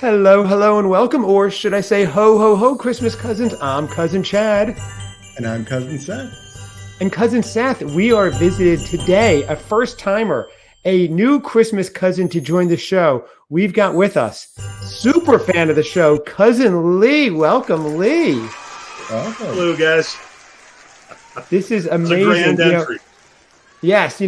Hello, hello, and welcome, or should I say ho, ho, ho, Christmas cousins. I'm Cousin Chad. And I'm Cousin Seth. And Cousin Seth, we are visited today, a first-timer, a new Christmas cousin to join the show. We've got with us, super fan of the show, Cousin Lee. Welcome, Lee. Oh. Hello, guys. This is amazing. It's a grand entry. Yes,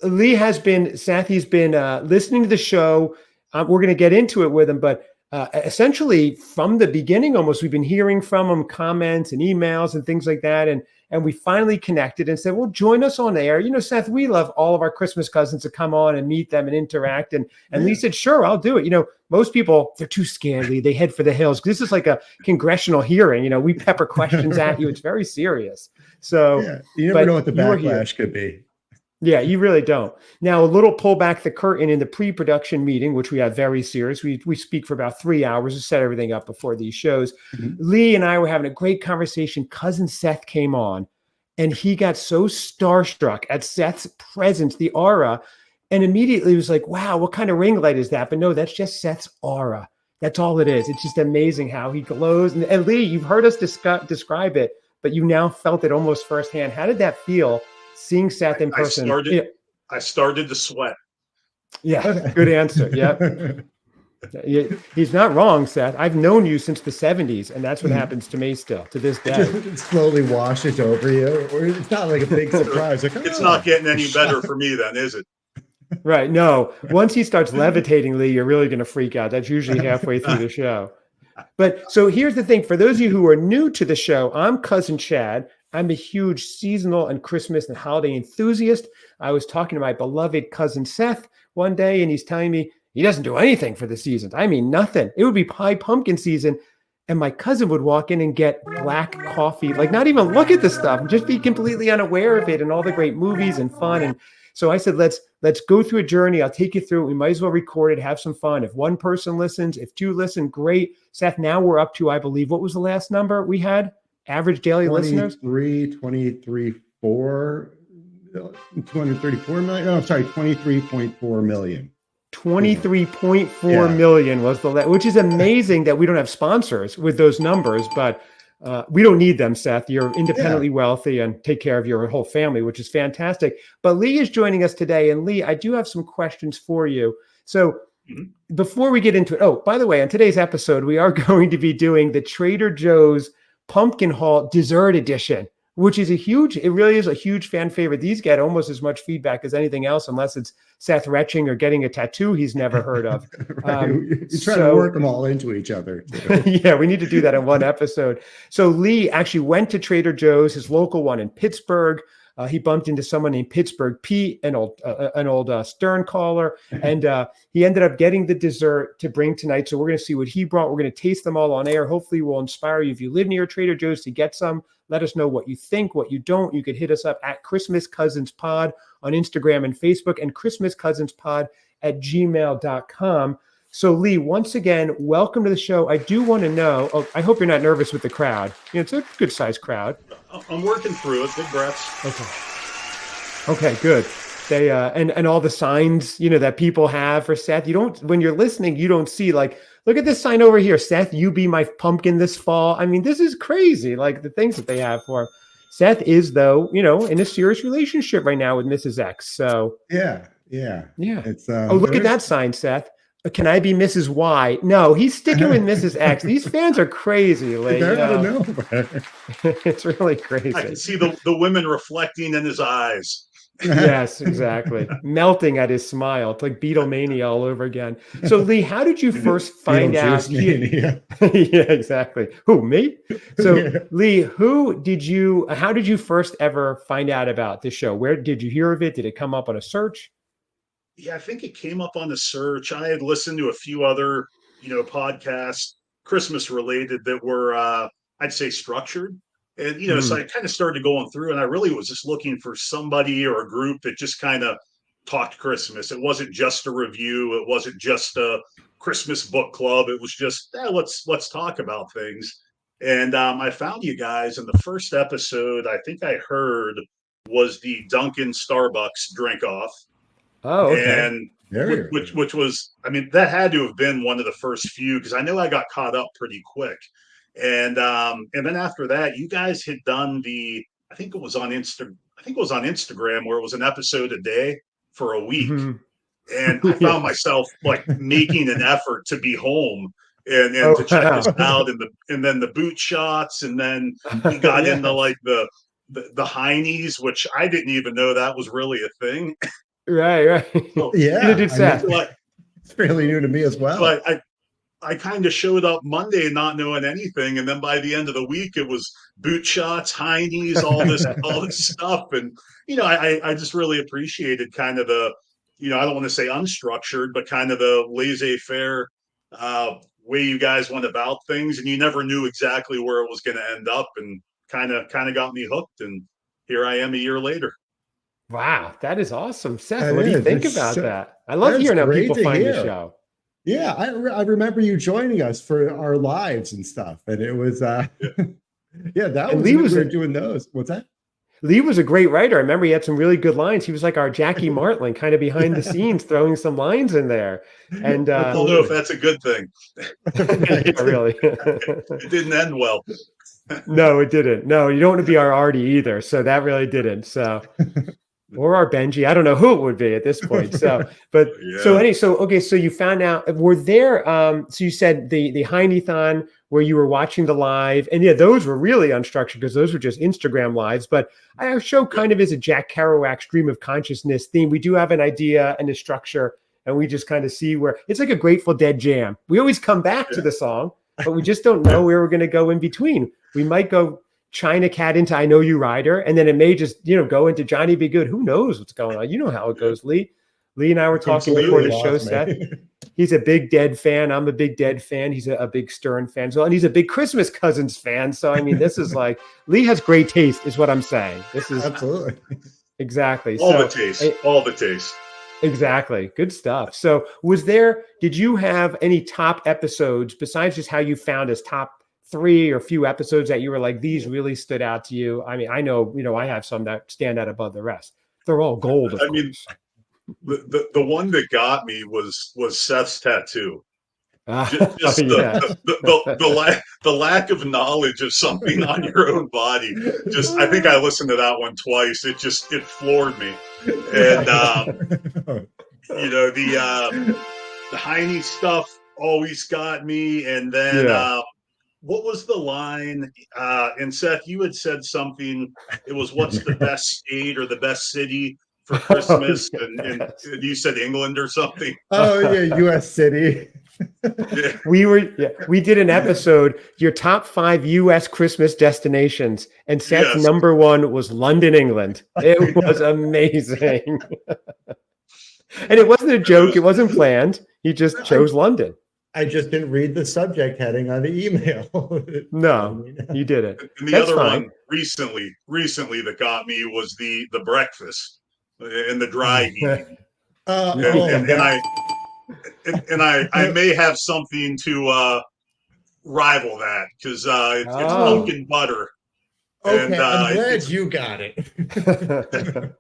Lee has been, Seth, he's been listening to the show. We're going to get into it with him, but essentially from the beginning, almost, we've been hearing from him comments and emails and things like that. And we finally connected and said, well, join us on air. Seth, we love all of our Christmas cousins to come on and meet them and interact. And Lee said, sure, I'll do it. Most people, they're too scared, Lee. They head for the hills. This is like a congressional hearing. We pepper questions at you. It's very serious. So you never know what the backlash could be. Yeah, you really don't. Now, a little pull back the curtain in the pre-production meeting, which we have very serious. We speak for about 3 hours to set everything up before these shows. Mm-hmm. Lee and I were having a great conversation. Cousin Seth came on, and he got so starstruck at Seth's presence, the aura, and immediately was like, wow, what kind of ring light is that? But no, that's just Seth's aura. That's all it is. It's just amazing how he glows. And Lee, you've heard us describe it, but you now felt it almost firsthand. How did that feel? Seeing Seth in person. I started to sweat. Yeah, good answer. Yeah. He's not wrong, Seth. I've known you since the 70s, and that's what happens to me still, to this day. It slowly washes over you. Or it's not like a big surprise. Like, it's not getting any better for me then, is it? Right. No. Once he starts levitating, Lee, you're really going to freak out. That's usually halfway through the show. But so here's the thing. For those of you who are new to the show, I'm Cousin Chad. I'm a huge seasonal and Christmas and holiday enthusiast. I was talking to my beloved Cousin Seth one day, and he's telling me he doesn't do anything for the seasons. I mean, nothing. It would be pie pumpkin season, and my cousin would walk in and get black coffee, like not even look at the stuff, and just be completely unaware of it and all the great movies and fun. And so I said, let's go through a journey. I'll take you through it. We might as well record it, have some fun. If one person listens, if two listen, great. Seth, now we're up to, I believe, what was the last number we had? Average daily listeners? 234 million. Oh, sorry, 23.4 million. 23.4 million was the which is amazing that we don't have sponsors with those numbers, but we don't need them, Seth. You're independently wealthy and take care of your whole family, which is fantastic. But Lee is joining us today. And Lee, I do have some questions for you. So before we get into it, oh, by the way, on today's episode, we are going to be doing the Trader Joe's Pumpkin Haul Dessert Edition, which is it really is a huge fan favorite. These get almost as much feedback as anything else, unless it's Seth retching or getting a tattoo he's never heard of. Right. You try to work them all into each other. Yeah, we need to do that in one episode. So Lee actually went to Trader Joe's, his local one in Pittsburgh. He bumped into someone named Pittsburgh Pete, an old Stern caller, and he ended up getting the dessert to bring tonight. So we're going to see what he brought. We're going to taste them all on air. Hopefully we'll inspire you. If you live near Trader Joe's, to get some. Let us know what you think, what you don't. You could hit us up at Christmas Cousins Pod on Instagram and Facebook, and christmascousinspod@gmail.com. So Lee, once again, welcome to the show. I do want to know, I hope you're not nervous with the crowd. It's a good sized crowd. I'm working through it. Big breaths. Okay, good. They and all the signs, that people have for Seth. When you're listening, you don't see, like, look at this sign over here, Seth, you be my pumpkin this fall. I mean, this is crazy, like the things that they have for him. Seth is, though, in a serious relationship right now with Mrs. X. So yeah. It's look at that sign, Seth. Can I be Mrs. Y? No, he's sticking with Mrs. X. These fans are crazy. Like, I don't know. It's really crazy. I can see the women reflecting in his eyes. Yes, exactly. Melting at his smile. It's like Beatlemania all over again. So Lee, how did you first find out? Yeah, exactly. Who, me? So Lee, how did you first ever find out about this show? Where did you hear of it? Did it come up on a search? Yeah, I think it came up on the search. I had listened to a few other, podcasts, Christmas related, that were, I'd say, structured. And, so I kind of started going through, and I really was just looking for somebody or a group that just kind of talked Christmas. It wasn't just a review. It wasn't just a Christmas book club. It was just, let's talk about things. And I found you guys, and the first episode I think I heard was the Dunkin' Starbucks drink off. Oh, okay. And Very which was, I mean, that had to have been one of the first few, because I know I got caught up pretty quick. And then after that, you guys had done I think it was on Instagram, where it was an episode a day for a week. Mhm. And I found Yes. myself like making an effort to be home and Oh, to check this wow. out, and then the boot shots, and then we got into Yes. like the heinies, which I didn't even know that was really a thing. Right. So, Neither Yeah. did I mean, Seth. it's fairly new to me as so well. I kind of showed up Monday not knowing anything, and then by the end of the week, it was boot shots, heinies, all this stuff, and I just really appreciated kind of the, I don't want to say unstructured, but kind of the laissez-faire way you guys went about things, and you never knew exactly where it was going to end up, and kind of got me hooked, and here I am a year later. Wow, that is awesome. Seth, That what do you is. think It's about so, that? I love that's hearing how great people to find the hear. show. Yeah, I remember you joining us for our lives and stuff, and it was yeah, that And was Lee when was we were doing those. What's that? Lee was a great writer. I remember he had some really good lines. He was like our Jackie Martling, kind of behind the scenes, throwing some lines in there. And I don't know if that's a good thing. yeah, really. It didn't end well. No, it didn't. No, you don't want to be our Artie either. So that really didn't. So, or our Benji. I don't know who it would be at this point. So, but Yeah. okay. So you found out were there. So you said the Heineathon where you were watching the live, and yeah, those were really unstructured because those were just Instagram lives. But our show kind of is a Jack Kerouac stream of consciousness theme. We do have an idea and a structure, and we just kind of see where it's like a Grateful Dead jam. We always come back to the song, but we just don't know where we're going to go in between. We might go China Cat into I Know You Rider, and then it may just, go into Johnny Be Good. Who knows what's going on? You know how it goes, Lee. Lee and I were talking before the show, Seth. He's a big Dead fan. I'm a big Dead fan. He's a big Stern fan. So, and he's a big Christmas Cousins fan. So, I mean, this is like, Lee has great taste is what I'm saying. This is Absolutely. exactly. All the taste. Exactly. Good stuff. So did you have any top episodes besides just how you found as top 3 or few episodes that you were like, these really stood out to you? I mean, I know, I have some that stand out above the rest. They're all gold, of course. The one that got me was Seth's tattoo. Yes. The lack of knowledge of something on your own body. I think I listened to that one twice. It floored me. And the Heine stuff always got me. And then what was the line? And Seth, you had said something. It was, what's the best state or the best city for Christmas? And you said England or something. Oh yeah, U.S. City. Yeah. We did an episode, your top 5 U.S. Christmas destinations, and Seth's number 1 was London, England. It was amazing. And it wasn't a joke. It wasn't planned. He just chose London. I just didn't read the subject heading on the email. No, you didn't. And the other one recently that got me was the breakfast and the dry eating. And I may have something to rival that, because it's pumpkin butter. Okay, and, I'm glad you got it.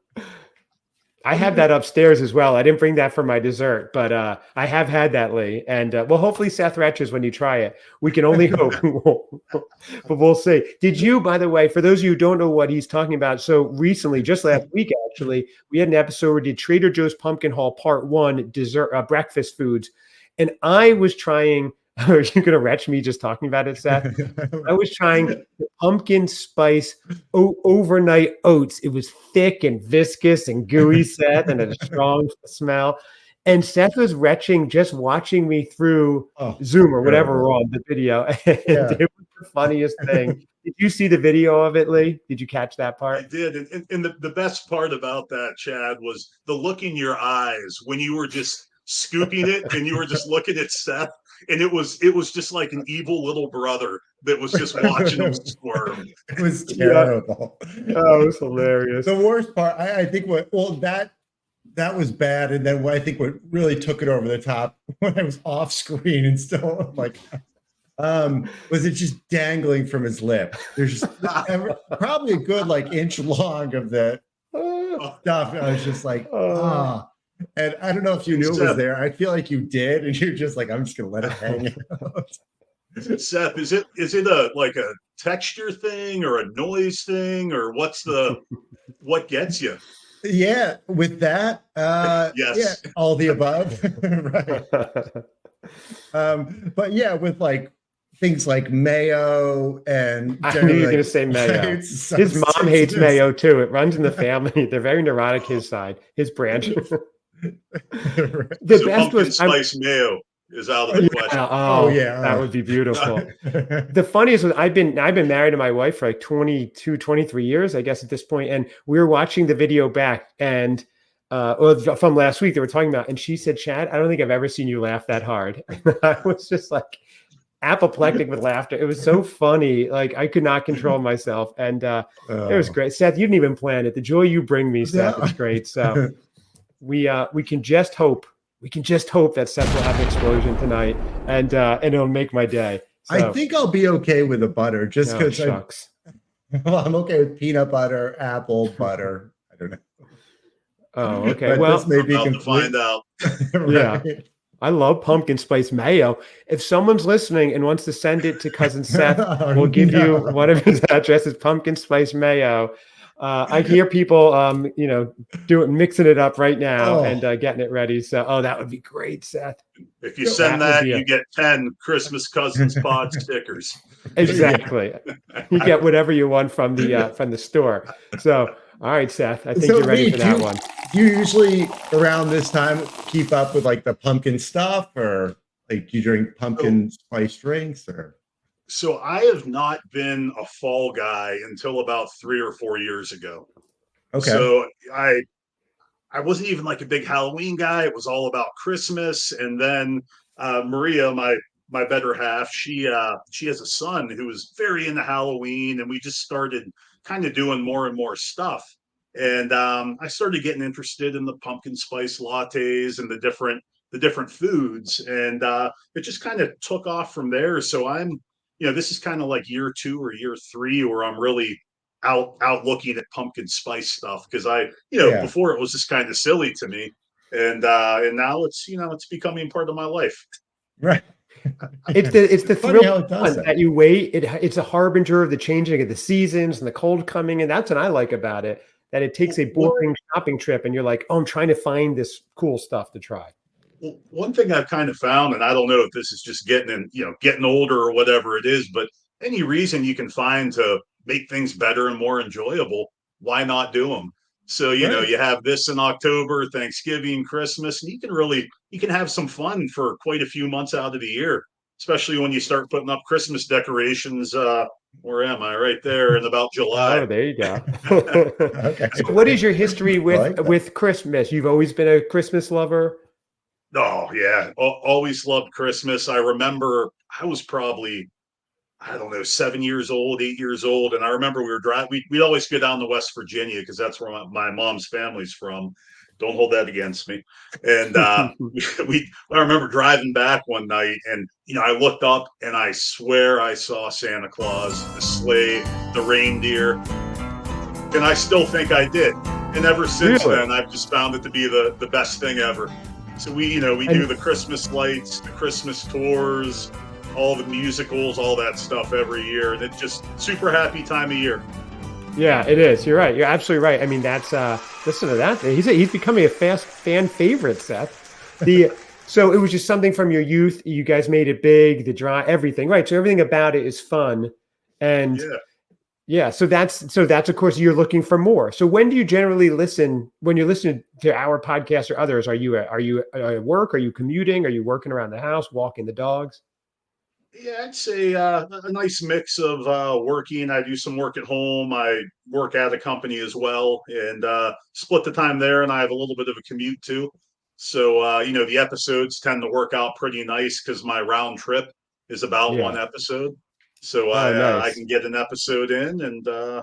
I have that upstairs as well. I didn't bring that for my dessert, but I have had that, Lee. And well, hopefully Seth retches when you try it. We can only hope, but we'll see. Did you, by the way, for those of you who don't know what he's talking about, so recently, just last week, actually, we had an episode where we did Trader Joe's Pumpkin Haul Part 1, dessert, breakfast foods. And I was trying, are you going to retch me just talking about it, Seth? I was trying the pumpkin spice overnight oats. It was thick and viscous and gooey, Seth, and had a strong smell. And Seth was retching just watching me through Zoom or whatever we're on the video. And it was the funniest thing. Did you see the video of it, Lee? Did you catch that part? I did. And the best part about that, Chad, was the look in your eyes when you were just scooping it and you were just looking at Seth. And it was just like an evil little brother that was just watching him squirm. It was terrible. Oh, it was hilarious. The worst part, I think, that was bad. And then what really took it over the top when I was off screen and still like, was it just dangling from his lip? There's just probably a good inch long of the stuff. I was just like, And I don't know if you knew it was there. I feel like you did, and you're just like, I'm just gonna let it hang out. Seth, is it a like a texture thing or a noise thing, or what gets you? Yeah, with that, Yes. yeah, all the above. Right. But yeah, with like things like mayo and I knew you were like, going to say mayo. so His mom hates mayo too. It runs in the family. They're very neurotic, his side, his branch. The So best pumpkin was spice mayo is out of the question. Oh yeah, that would be beautiful. The funniest was I've been married to my wife for like 22, 23 years, I guess at this point. And we were watching the video back and from last week they were talking about, and she said, Chad, I don't think I've ever seen you laugh that hard. I was just like apoplectic with laughter. It was so funny. Like I could not control myself. And it was great. Seth, you didn't even plan it. The joy you bring me, Seth, it's great. So we can just hope. We can just hope that Seth will have an explosion tonight, and it'll make my day. So, I think I'll be okay with the butter, just because I'm okay with peanut butter, apple butter. I don't know. Oh, okay. But well, this may be about to find out. Right. Yeah. I love pumpkin spice mayo. If someone's listening and wants to send it to Cousin Seth, we'll give you one of his addresses, pumpkin spice mayo. I hear people, mixing it up right now and getting it ready. So, that would be great, Seth. If you send that, you get 10 Christmas Cousins Pod stickers. Exactly. You get whatever you want from the store. So, all right, Seth, I think you're ready for that one. Do you usually around this time keep up with like the pumpkin stuff, or like do you drink pumpkin spice drinks, or? So I have not been a fall guy until about 3 or 4 years ago. Okay. So I wasn't even like a big Halloween guy. It was all about Christmas. And then Maria, my better half, she has a son who is very into Halloween, and we just started kind of doing more and more stuff. And I started getting interested in the pumpkin spice lattes and the different foods, and it just kind of took off from there. So this is kind of like year 2 or year 3 where I'm really out looking at pumpkin spice stuff, because before it was just kind of silly to me, and now it's becoming part of my life. Right. It's the thrill that you wait. It's a harbinger of the changing of the seasons and the cold coming, and that's what I like about it. That it takes a boring shopping trip, and you're like, oh, I'm trying to find this cool stuff to try. Well, one thing I've kind of found, and I don't know if this is just getting older or whatever it is, but any reason you can find to make things better and more enjoyable, why not do them? So, you have this in October, Thanksgiving, Christmas, and you can have some fun for quite a few months out of the year, especially when you start putting up Christmas decorations. Where am I? Right there in about July. Oh, there you go. Okay. So what is your history with Christmas? You've always been a Christmas lover? Oh, yeah. Always loved Christmas. I remember I was probably, I don't know, 7 years old, 8 years old. And I remember we were driving, we'd always go down to West Virginia because that's where my mom's family's from. Don't hold that against me. And I remember driving back one night, and I looked up, and I swear I saw Santa Claus, the sleigh, the reindeer, and I still think I did. And ever since then, I've just found it to be the best thing ever. So we do the Christmas lights, the Christmas tours, all the musicals, all that stuff every year, and it's just super happy time of year. Yeah, it is. You're right. You're absolutely right. I mean, that's listen to that. He's becoming a fast fan favorite, Seth. So it was just something from your youth. You guys made it big, the draw, everything, right? So everything about it is fun, and yeah. So that's of course you're looking for more. So when do you generally listen? When you're listening to our podcast or others, are you at work? Are you commuting? Are you working around the house, walking the dogs? Yeah, I'd say a nice mix of working. I do some work at home. I work at a company as well, and split the time there. And I have a little bit of a commute too. So, the episodes tend to work out pretty nice because my round trip is about one episode. So nice. I can get an episode in and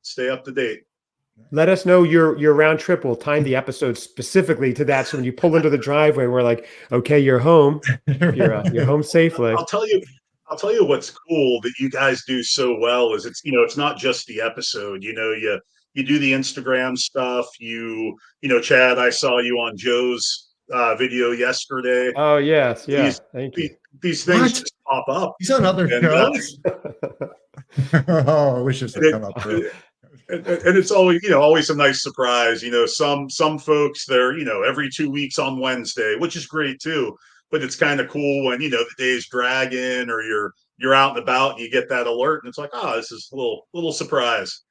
stay up to date. Let us know your round trip. We'll time the episode specifically to that. So when you pull into the driveway, we're like, okay, you're home. You're home safely. I'll tell you what's cool that you guys do so well is it's not just the episode. You you do the Instagram stuff. Chad, I saw you on Joe's video yesterday. Oh yes, yeah. These Thank you. these things What? just pop up. He's on other And, shows. Oh, I wish this had come up too. and it's always a nice surprise. Some folks, they're every 2 weeks on Wednesday, which is great too. But it's kind of cool when the day's dragging, or you're out and about and you get that alert, and it's like, oh, this is a little surprise.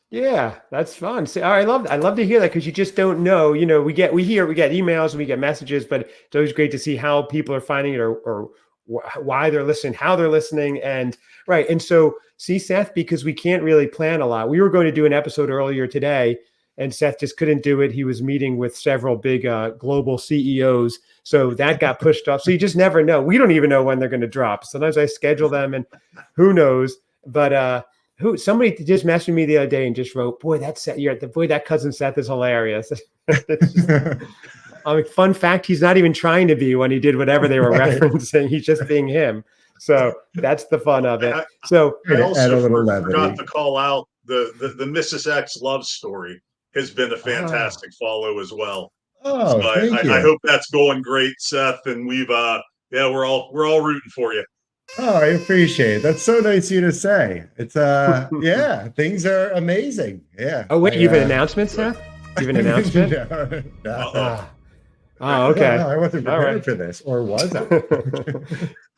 Yeah, that's fun. See, I love to hear that, because you just don't know. We get emails and we get messages, but it's always great to see how people are finding it, or why they're listening, how they're listening, and right. And so, see, Seth, because we can't really plan a lot. We were going to do an episode earlier today, and Seth just couldn't do it. He was meeting with several big global CEOs, so that got pushed off. So you just never know. We don't even know when they're going to drop. Sometimes I schedule them, and who knows? But somebody just messaged me the other day and just wrote, "Boy, that Cousin Seth is hilarious." Fun fact: he's not even trying to be when he did whatever they were referencing. He's just being him. So that's the fun of it. So I also forgot to call out the Mrs. X love story has been a fantastic follow as well. Oh, so thank you. I hope that's going great, Seth. And we're all rooting for you. Oh, I appreciate it. That's so nice of you to say. It's yeah, things are amazing. Yeah. Oh wait, you have an announcement, Seth? You have an announcement? No. Oh, okay. No, I wasn't prepared for this, or was I?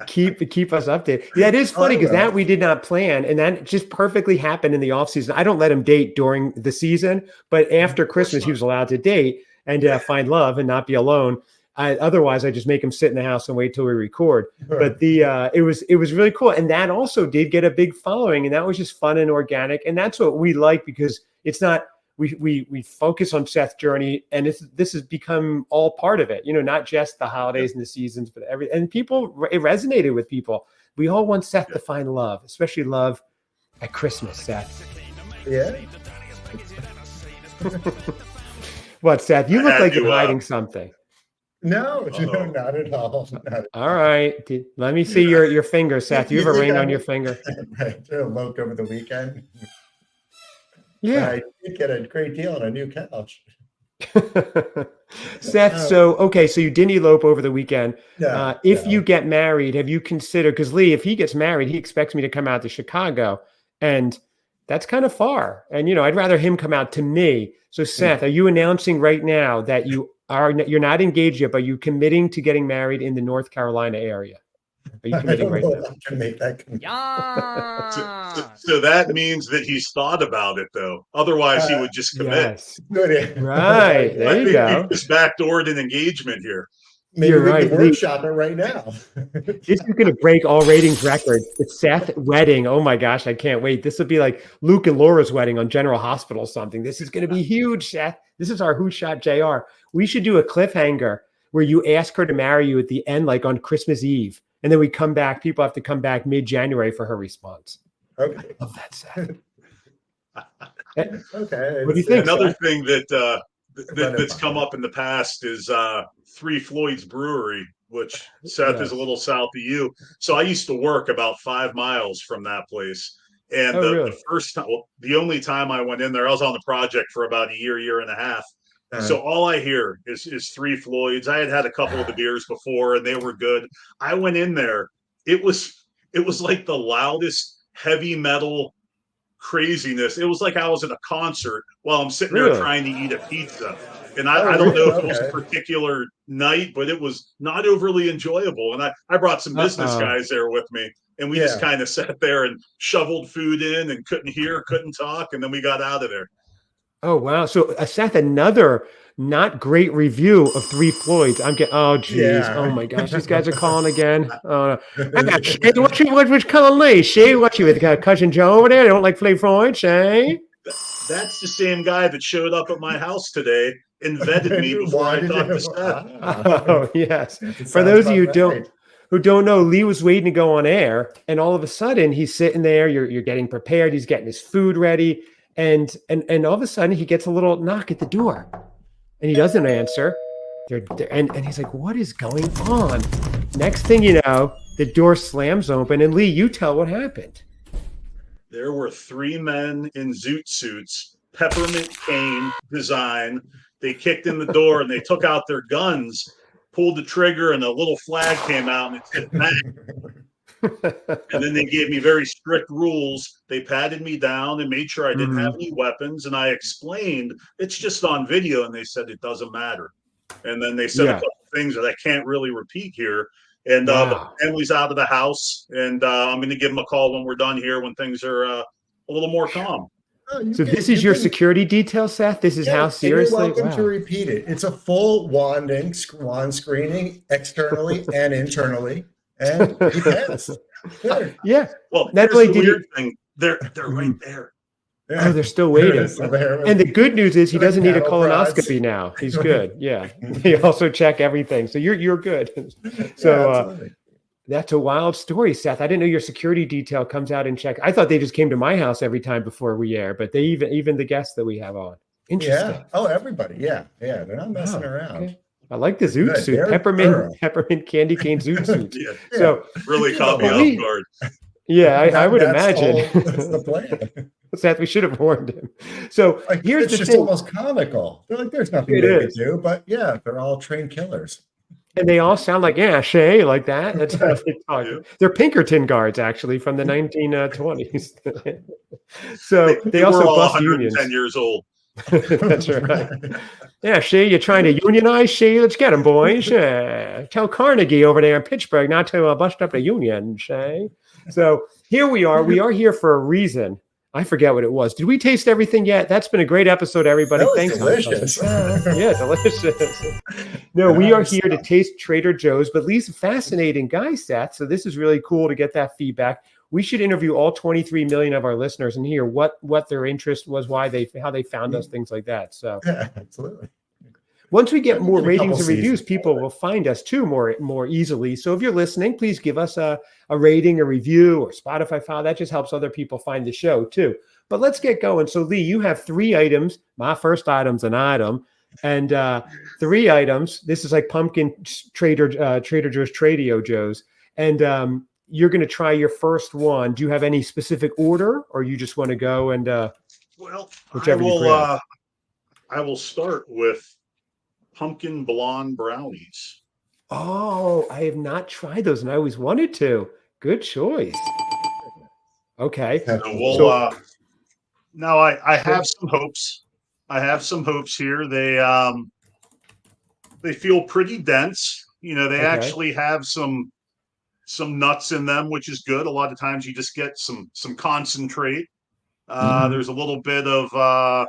keep us updated. Yeah, it is funny because that we did not plan, and that just perfectly happened in the off season. I don't let him date during the season, but after Christmas, he was allowed to date and find love and not be alone. Otherwise, I just make him sit in the house and wait till we record. But it was really cool, and that also did get a big following, and that was just fun and organic, and that's what we like, because it's not we focus on Seth's journey, and this has become all part of it. Not just the holidays and the seasons, but everything. And it resonated with people. We all want Seth to find love, especially love at Christmas, Seth. Yeah. What, Seth? You look like you're hiding something. No, not at all. All right. Let me see your finger, Seth. You have a ring on your finger. I eloped over the weekend. Yeah. I did get a great deal on a new couch. Seth, so you didn't elope over the weekend. If you get married, have you considered, because Lee, if he gets married, he expects me to come out to Chicago, and that's kind of far. And, I'd rather him come out to me. So Seth, are you announcing right now that you're not engaged yet, but you're committing to getting married in the North Carolina area? Are you committing right now? I can make that so that means that he's thought about it, though. Otherwise, he would just commit. Yes. Right. There you go. He just backdoored an engagement here. Maybe You're we right. can workshop it right now. This is going to break all ratings records. The Seth wedding. Oh my gosh, I can't wait. This will be like Luke and Laura's wedding on General Hospital or something. This is going to be huge, Seth. This is our Who Shot JR. We should do a cliffhanger where you ask her to marry you at the end, like on Christmas Eve. And then we come back. People have to come back mid-January for her response. Okay. I love that, Seth. Okay. What do you think? Another thing that's come up in the past is Three Floyds Brewery, which Seth is a little south of you. So I used to work about 5 miles from that place. And the first time, the only time I went in there, I was on the project for about a year and a half. So all I hear is Three Floyds. I had a couple of the beers before, and they were good. I went in there. It was like the loudest heavy metal craziness. It was like I was at a concert while I'm sitting there trying to eat a pizza. And I don't know if it was a particular night, but it was not overly enjoyable. And I brought some business guys there with me, and we just kind of sat there and shoveled food in and couldn't talk. And then we got out of there. Oh, wow. So Seth, another not great review of Three Floyds. I'm getting, oh, geez. Yeah. Oh, my gosh. These guys are calling again. Shay, what's calling Lee? Shay, what you with Cousin Joe over there? They don't like Three Floyds, Shay? That's the same guy that showed up at my house today and vetted me before I talked to Seth. Oh, yes. For those of you who don't know, Lee was waiting to go on air, and all of a sudden he's sitting there. You're getting prepared. He's getting his food ready. And all of a sudden he gets a little knock at the door, and he doesn't answer. And he's like, what is going on? Next thing you know, the door slams open, and Lee, you tell what happened. There were 3 men in zoot suits peppermint cane design. They kicked in the door and they took out their guns, pulled the trigger, and a little flag came out and it said Mac. And then they gave me very strict rules. They patted me down and made sure I didn't have any weapons. And I explained it's just on video, and they said it doesn't matter. And then they said a couple things that I can't really repeat here. And the family's out of the house, and I'm going to give them a call when we're done here, when things are a little more calm. So this is your security detail, Seth? This is how seriously? You're welcome to repeat it. It's a full wand screening externally and internally. And he passed. Yeah. Well, that's the weird thing. They're right there. Yeah. Oh, they're still waiting. And the good news is he doesn't need a colonoscopy now. He's good. Yeah. They also check everything. So you're good. So that's a wild story, Seth. I didn't know your security detail comes out and check. I thought they just came to my house every time before we air, but they even the guests that we have on. Interesting. Yeah. Oh, everybody. Yeah. Yeah. They're not messing around. Okay. I like the zoot suit, peppermint candy cane zoot suit. So really caught me off guard. Yeah, I would imagine. That's the plan. Seth, we should have warned him. So here's the just thing. Almost comical. They're like, there's nothing they could do, but yeah, they're all trained killers. And they all sound like, Shay, like that. That's how they talk. Yeah. They're Pinkerton guards, actually, from the 1920s. So they also bust unions. 10 years old. That's right. Yeah, Shay, you're trying to unionize, Shay? Let's get him, boys. Tell Carnegie over there in Pittsburgh not to bust up the union, Shay. So here we are. We are here for a reason. I forget what it was. Did we taste everything yet? That's been a great episode, everybody. Thanks. Delicious. Yeah, delicious. No, we are here to taste Trader Joe's, but Lee's a fascinating guy, Seth. So this is really cool to get that feedback. We should interview all 23 million of our listeners and hear what their interest was, how they found us, things like that. So yeah, absolutely. Once we get more ratings and reviews, people will find us too more easily. So if you're listening, please give us a rating, a review, or Spotify file. That just helps other people find the show too. But let's get going. So Lee, you have 3 items. My first item's an item, and 3 items. This is like pumpkin Trader Joe's Tradio Joe's, and you're going to try your first one. Do you have any specific order, or you just want to go and whichever I will start with pumpkin blonde brownies. Oh, I have not tried those, and I always wanted to. Good choice. Okay. So now I have some hopes. I have some hopes here. They feel pretty dense. They actually have some nuts in them, which is good. A lot of times you just get some concentrate. There's a little bit of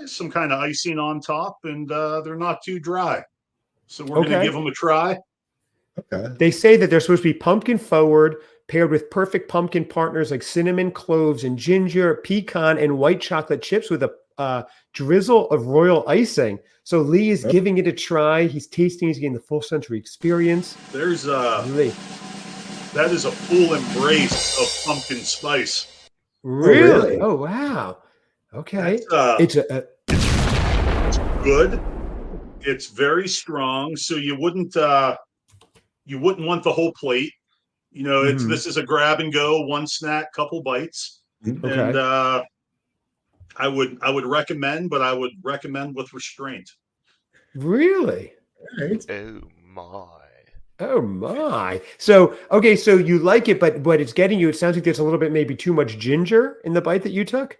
some kind of icing on top, and they're not too dry. So we're going to give them a try. Okay. They say that they're supposed to be pumpkin forward, paired with perfect pumpkin partners like cinnamon, cloves, and ginger, pecan, and white chocolate chips with a drizzle of royal icing. So Lee is giving it a try. He's tasting. He's getting the full sensory experience. There's Lee. That is a full embrace of pumpkin spice. Really? Oh wow. Okay. It's good. It's very strong. So you wouldn't want the whole plate. This is a grab and go, one snack, couple bites. Okay. And I would recommend, but I would recommend with restraint. Really? Right. Oh my. So so you like it, but it's getting you. It sounds like there's a little bit maybe too much ginger in the bite that you took.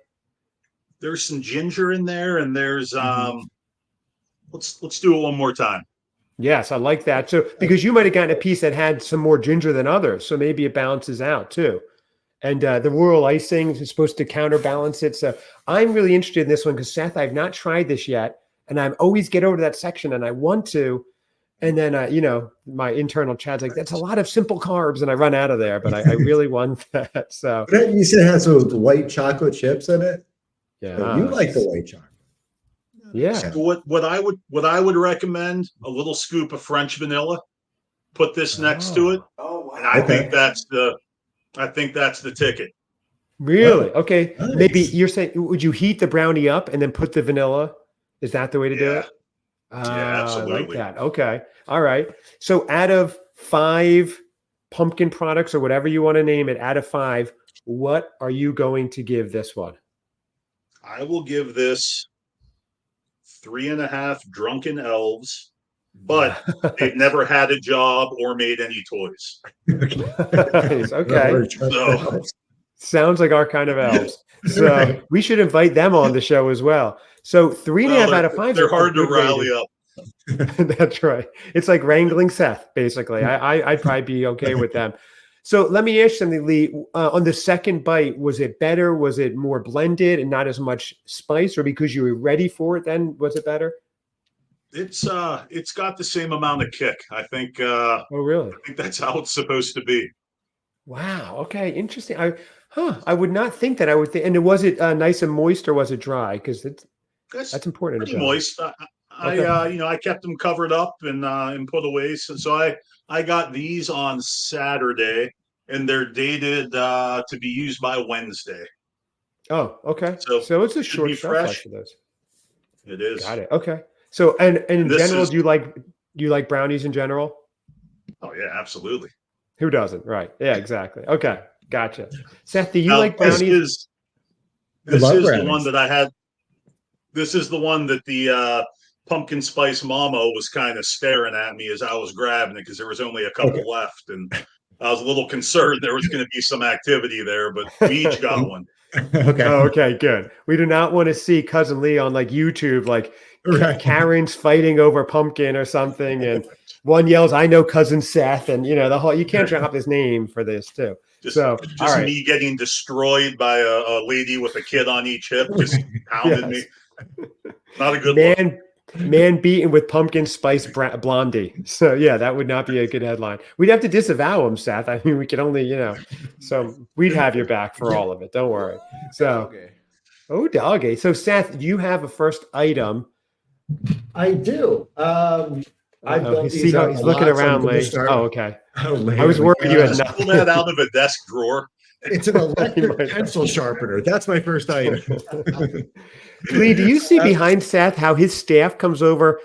There's some ginger in there, and there's let's do it one more time. Yes, I like that. So because you might have gotten a piece that had some more ginger than others, so maybe it balances out too. And the royal icing is supposed to counterbalance it. So I'm really interested in this one because Seth, I've not tried this yet, and I always get over to that section, and I want to. And then, my internal chat's like, that's a lot of simple carbs, and I run out of there, but I really want that. So you said it has those white chocolate chips in it. Yeah, you like the white chocolate. Yeah. So what I would recommend, a little scoop of French vanilla. Put this next to it. Oh wow. And I think that's the ticket. Really? Okay. Nice. Maybe you're saying, would you heat the brownie up and then put the vanilla? Is that the way to do it? Yeah, absolutely. I like that. Okay. All right. So out of 5 pumpkin products or whatever you want to name it, out of 5, what are you going to give this one? I will give this 3.5 drunken elves, but they've never had a job or made any toys. Nice. Okay. So Sounds like our kind of elves. So Right. we should invite them on the show as well. So 3.5 out of 5. They're hard to rally up. That's right. It's like wrangling Seth, basically. I'd probably be okay with them. So let me ask you something, Lee. On the second bite, was it better? Was it more blended and not as much spice, or because you were ready for it? Then was it better? It's got the same amount of kick. I think Oh, really? that's how it's supposed to be. Wow. Okay. Interesting. I would not think that. I would think. And was it nice and moist, or was it dry? Because that's important. Pretty moist. Okay. I kept them covered up and put away. So I got these on Saturday, and they're dated to be used by Wednesday. Oh, okay. So So it's a should short be shelf life fresh. for those. It is. Got it. Okay. So and in This general, is- do you like brownies in general? Oh yeah, absolutely. Who doesn't? Right. Yeah, exactly. Okay. Gotcha. Seth, do you Now, like brownies? This love is the brownies. one that I had. This is the one that the pumpkin spice mama was kind of staring at me as I was grabbing it, because there was only a couple left, and I was a little concerned there was going to be some activity there, but we each got one. Okay. Oh, okay, good. We do not want to see Cousin Lee on like YouTube, like Right. Karen's fighting over pumpkin or something, and one yells, "I know Cousin Seth," and the whole. You can't drop his name for this too. Just So, all right. me getting destroyed by a lady with a kid on each hip, just pounded me. Not a good look. Man beaten with pumpkin spice blondie. So yeah, that would not be a good headline. We'd have to disavow him, Seth. I mean, we could only, so we'd have your back for all of it. Don't worry. So, oh, doggy. So Seth, you have a first item. I do. I built He's these looking lots. I'm around, gonna Lee. start- Oh, okay. Oh, I was worried you had Just nothing. pull that out of a desk drawer. It's an electric pencil sharpener. That's my first item. Lee, do you see behind Seth how his staff comes over,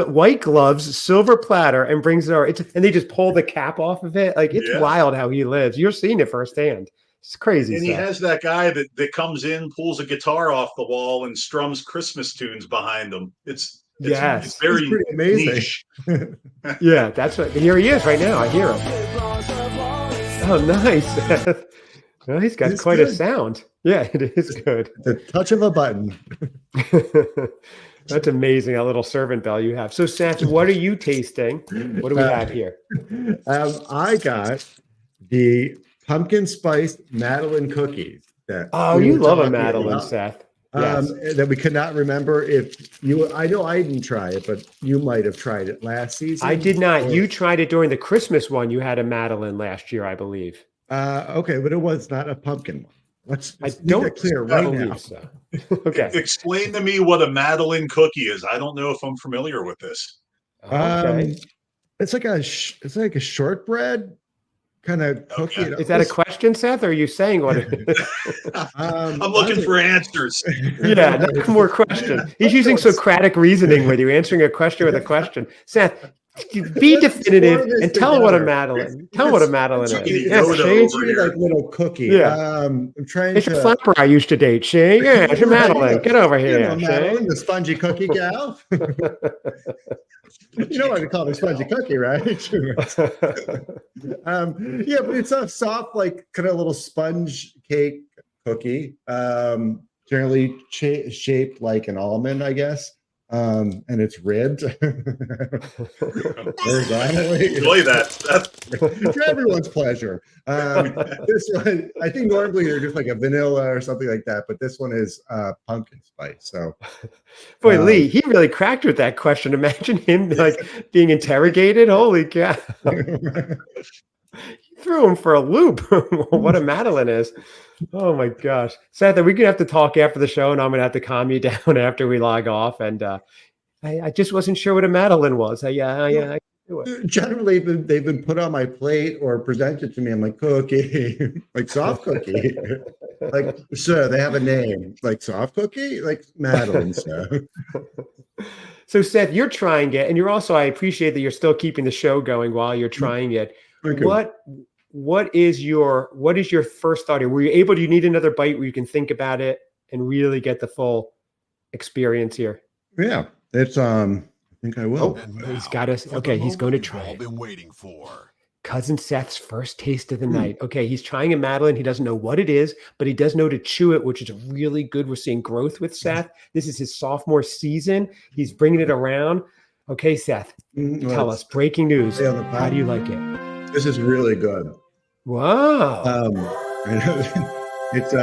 white gloves, silver platter, and brings it, and they just pull the cap off of it? Like, it's Yeah. wild how he lives. You're seeing it firsthand. It's crazy. And he has that guy that comes in, pulls a guitar off the wall, and strums Christmas tunes behind him. It's Yes. very It's pretty amazing. niche. Yeah, that's right. Here he is right now. I hear him. Oh, nice. Well, he's got It's quite a good. sound. Yeah, it is good. The touch of a button. That's amazing, a little servant bell you have. So, Seth, what are you tasting? What do we have here? I got the pumpkin spice Madeline cookies. Oh, we you were love a talking Madeline, about, Seth. Yes. That we could not remember if you. I know I didn't try it, but you might have tried it last season. I did not. Or- You tried it during the Christmas one. You had a Madeline last year, I believe. Okay, but it was not a pumpkin one. Let's I leave don't that clear right believe now. so. Okay. Explain to me what a Madeline cookie is. I don't know if I'm familiar with this. Okay. It's like a shortbread kind of cookie. Okay. Is that a question, Seth? Or are you saying what it is? I'm looking for answers. Yeah, not more question. He's using Socratic reasoning with you, answering a question with a question. Seth, be definitive and tell what a Madeline. Tell what a Madeline is. It's Yeah, Yoda see? over here. like little cookie. Yeah. I'm trying It's a to. flapper I used to date, see? Yeah, it's a Madeline. Get over You here, know, Madeline, the spongy cookie gal. You know what I call it, a spongy cookie, right? Yeah, but it's a soft, like kind of little sponge cake cookie. Generally shaped like an almond, I guess. And it's ribbed horizontally. Enjoy that. For everyone's pleasure. This one, I think normally they're just like a vanilla or something like that, but this one is pumpkin spice. So, Boy, Lee, he really cracked with that question. Imagine him like being interrogated. Holy cow. He threw him for a loop. What a Madeline is. Oh my gosh. Seth, we're going to have to talk after the show, and I'm going to have to calm you down after we log off. And I just wasn't sure what a Madeline was. I can do it. generally, they've been put on my plate or presented to me. I'm like, cookie, like soft cookie. Like, sir, they have a name. Like soft cookie? Like Madeline, sir. So, Seth, you're trying it, and you're also, I appreciate that you're still keeping the show going while you're trying it. Okay. What is your first thought here? Were you able? Do you need another bite where you can think about it? and really get the full experience here. Yeah, it's I think I will. Oh, he's got us. Okay, he's going to try it. Been waiting for. Cousin Seth's first taste of the night. Okay, he's trying a Madeline. He doesn't know what it is, but he does know to chew it, which is really good. We're seeing growth with Seth. This is his sophomore season. He's bringing it around. Okay, Seth, tell us. Breaking news. How do you like it? This is really good. Wow. It's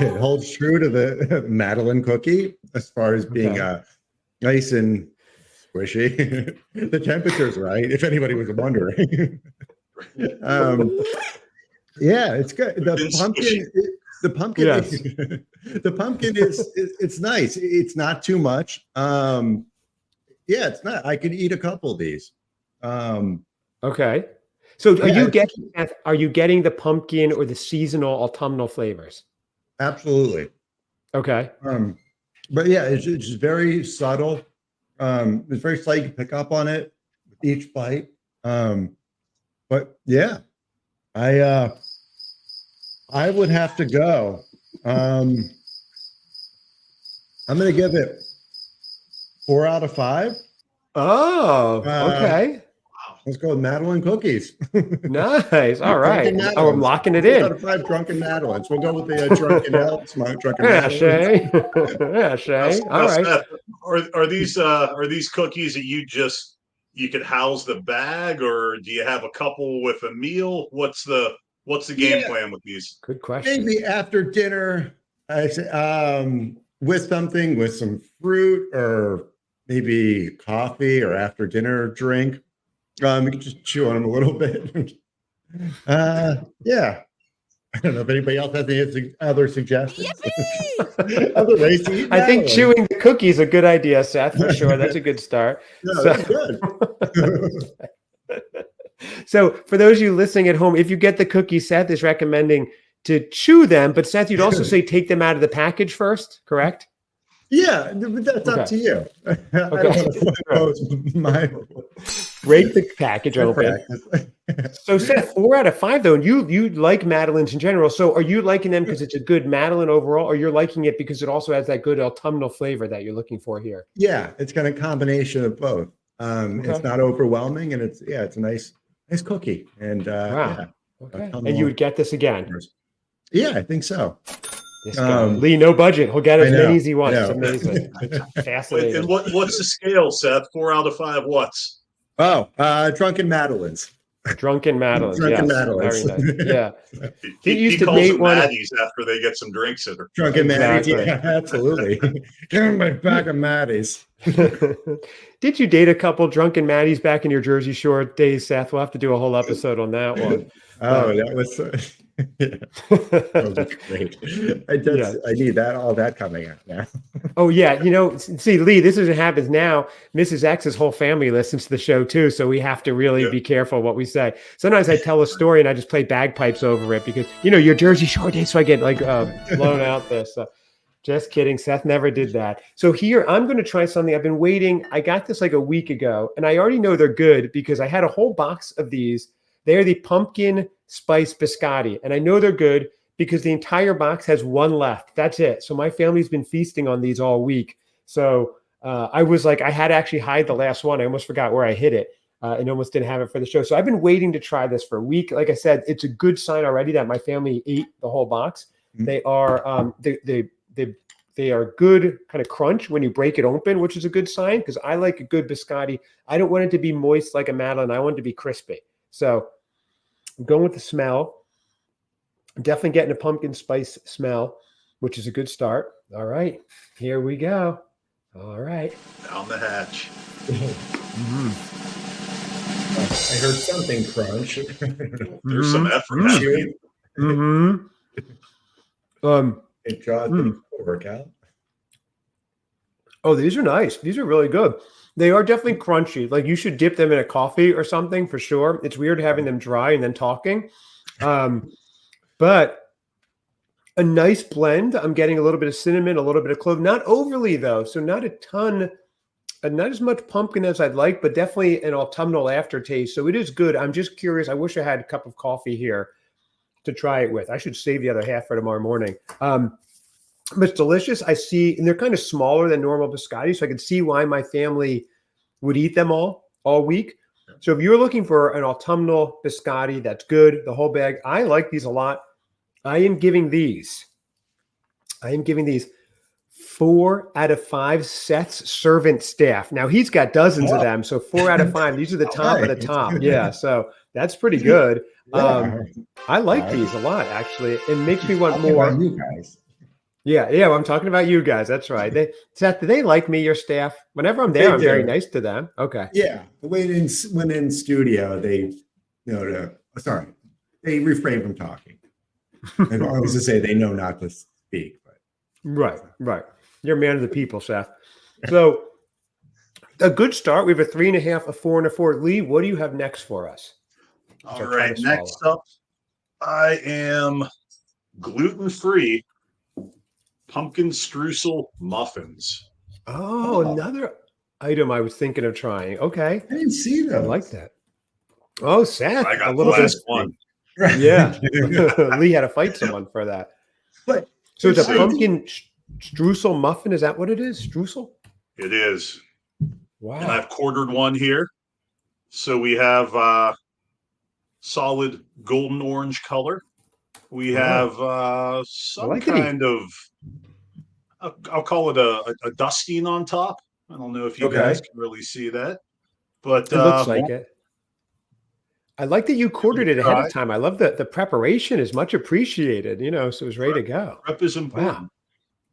it holds true to the Madeline cookie as far as being nice and squishy. The temperature's right, if anybody was wondering. Yeah, it's good. The pumpkin, Yes. the pumpkin is it's nice. It's not too much. Yeah, it's not. I could eat a couple of these. Okay. So are you getting the pumpkin or the seasonal autumnal flavors? Absolutely. Okay. But yeah, it's just very subtle. It's very slight. You can pick up on it with each bite. But yeah, I would have to go. I'm going to give it 4 out of 5. Oh, okay. Let's go with Madeline cookies. Nice. All right. Drunken Oh, I'm locking it 4 in. out of 5 drunken Madelines. We'll go with the drunken elves. Drunken Yeah, Madelines. Shay. Yeah, Shay. All right. Seth, are these cookies that you could house the bag, or do you have a couple with a meal? What's the game plan with these? Good question. Maybe after dinner, I say, with some fruit or maybe coffee or after dinner drink. You can just chew on them a little bit. Yeah. I don't know if anybody else has any other suggestions. Other ways to eat I think Madeline. chewing the cookie is a good idea, Seth, for sure. That's a good start. No, So- that's good. So for those of you listening at home, if you get the cookie, Seth is recommending to chew them. But Seth, you'd also say take them out of the package first, correct? Yeah, but that's up to you. I don't want to impose my Break the package open. So Seth, 4 out of 5 though, and you like Madeleines in general. So are you liking them because it's a good Madeleine overall, or you're liking it because it also has that good autumnal flavor that you're looking for here? Yeah, it's got a combination of both. It's not overwhelming, and it's a nice cookie. And Wow. yeah, Okay. And you would get this again? Yeah, I think so. This guy, Lee, no budget. He'll get as many as he wants. I It's know. amazing. Fascinating. And what's the scale, Seth? 4 out of 5 what's? Oh, drunken Madelines. Drunken Madeline. Drunken Yes. Madelines. Very nice. Yeah. He used to calls date them one of- Maddies after they get some drinks in her. Drunken Exactly. Maddies. Yeah, absolutely. Give me my bag of Maddies. Did you date a couple drunken Maddies back in your Jersey Shore days, Seth? We'll have to do a whole episode on that one. Oh, that was that was great. I need all that coming out now. Oh yeah, see, Lee, this is what happens now. Mrs. X's whole family listens to the show too, so we have to really be careful what we say. Sometimes I tell a story and I just play bagpipes over it because your Jersey Shore days, so I get blown out there. So just kidding, Seth never did that. So here I'm going to try something. I've been waiting. I got this like a week ago, and I already know they're good because I had a whole box of these. They're the pumpkin spice biscotti, and I know they're good because the entire box has one left. That's it. So my family's been feasting on these all week. So I was like, I had to actually hide the last one. I almost forgot where I hid it and almost didn't have it for the show. So I've been waiting to try this for a week. Like I said, it's a good sign already that my family ate the whole box. Mm-hmm. They are they are good kind of crunch when you break it open, which is a good sign because I like a good biscotti. I don't want it to be moist like a Madeline. I want it to be crispy. So I'm going with the smell. I'm definitely getting a pumpkin spice smell, which is a good start. All right, here we go. All right. Down the hatch. Mm-hmm. I heard something crunch. There's some effort happening. Mm-hmm. It didn't work out. Oh, these are nice. These are really good. They are definitely crunchy. Like you should dip them in a coffee or something for sure. It's weird having them dry and then talking. But a nice blend. I'm getting a little bit of cinnamon, a little bit of clove. Not overly though. So not a ton, not as much pumpkin as I'd like, but definitely an autumnal aftertaste. So it is good. I'm just curious. I wish I had a cup of coffee here to try it with. I should save the other half for tomorrow morning. but it's delicious. I see, and they're kind of smaller than normal biscotti, so I can see why my family would eat them all week. So if you're looking for an autumnal biscotti that's good, the whole bag, I like these a lot. I am giving these 4 out of 5 Seth's servant staff. Now he's got dozens of them, so 4 out of 5. These are the top of the top. Yeah, so that's pretty good. I like these a lot, actually. It makes me want more. You guys. Yeah, well, I'm talking about you guys. That's right. Seth, do they like me, your staff? Whenever I'm there, I'm very nice to them. Okay. Yeah, when in studio, they they refrain from talking. I was to say they know not to speak, but right. You're a man of the people, Seth. So a good start. We have a 3.5, a 4, and a 4. Lee, what do you have next for us? All right, next up, I am gluten-free pumpkin streusel muffins. Oh, another item I was thinking of trying. Okay. I didn't see those. I like that. Oh, Seth. I got the last one. Right. Yeah. Lee had to fight someone for that. But so it's a pumpkin streusel muffin. Is that what it is? Streusel? It is. Wow. And I've quartered one here. So we have solid golden orange color. We have some kind of, I'll call it a dusting on top. I don't know if you guys can really see that, but it looks like it. I like that you quartered it ahead of time. I love that the preparation is much appreciated, so it's ready to go. Prep is important. Wow.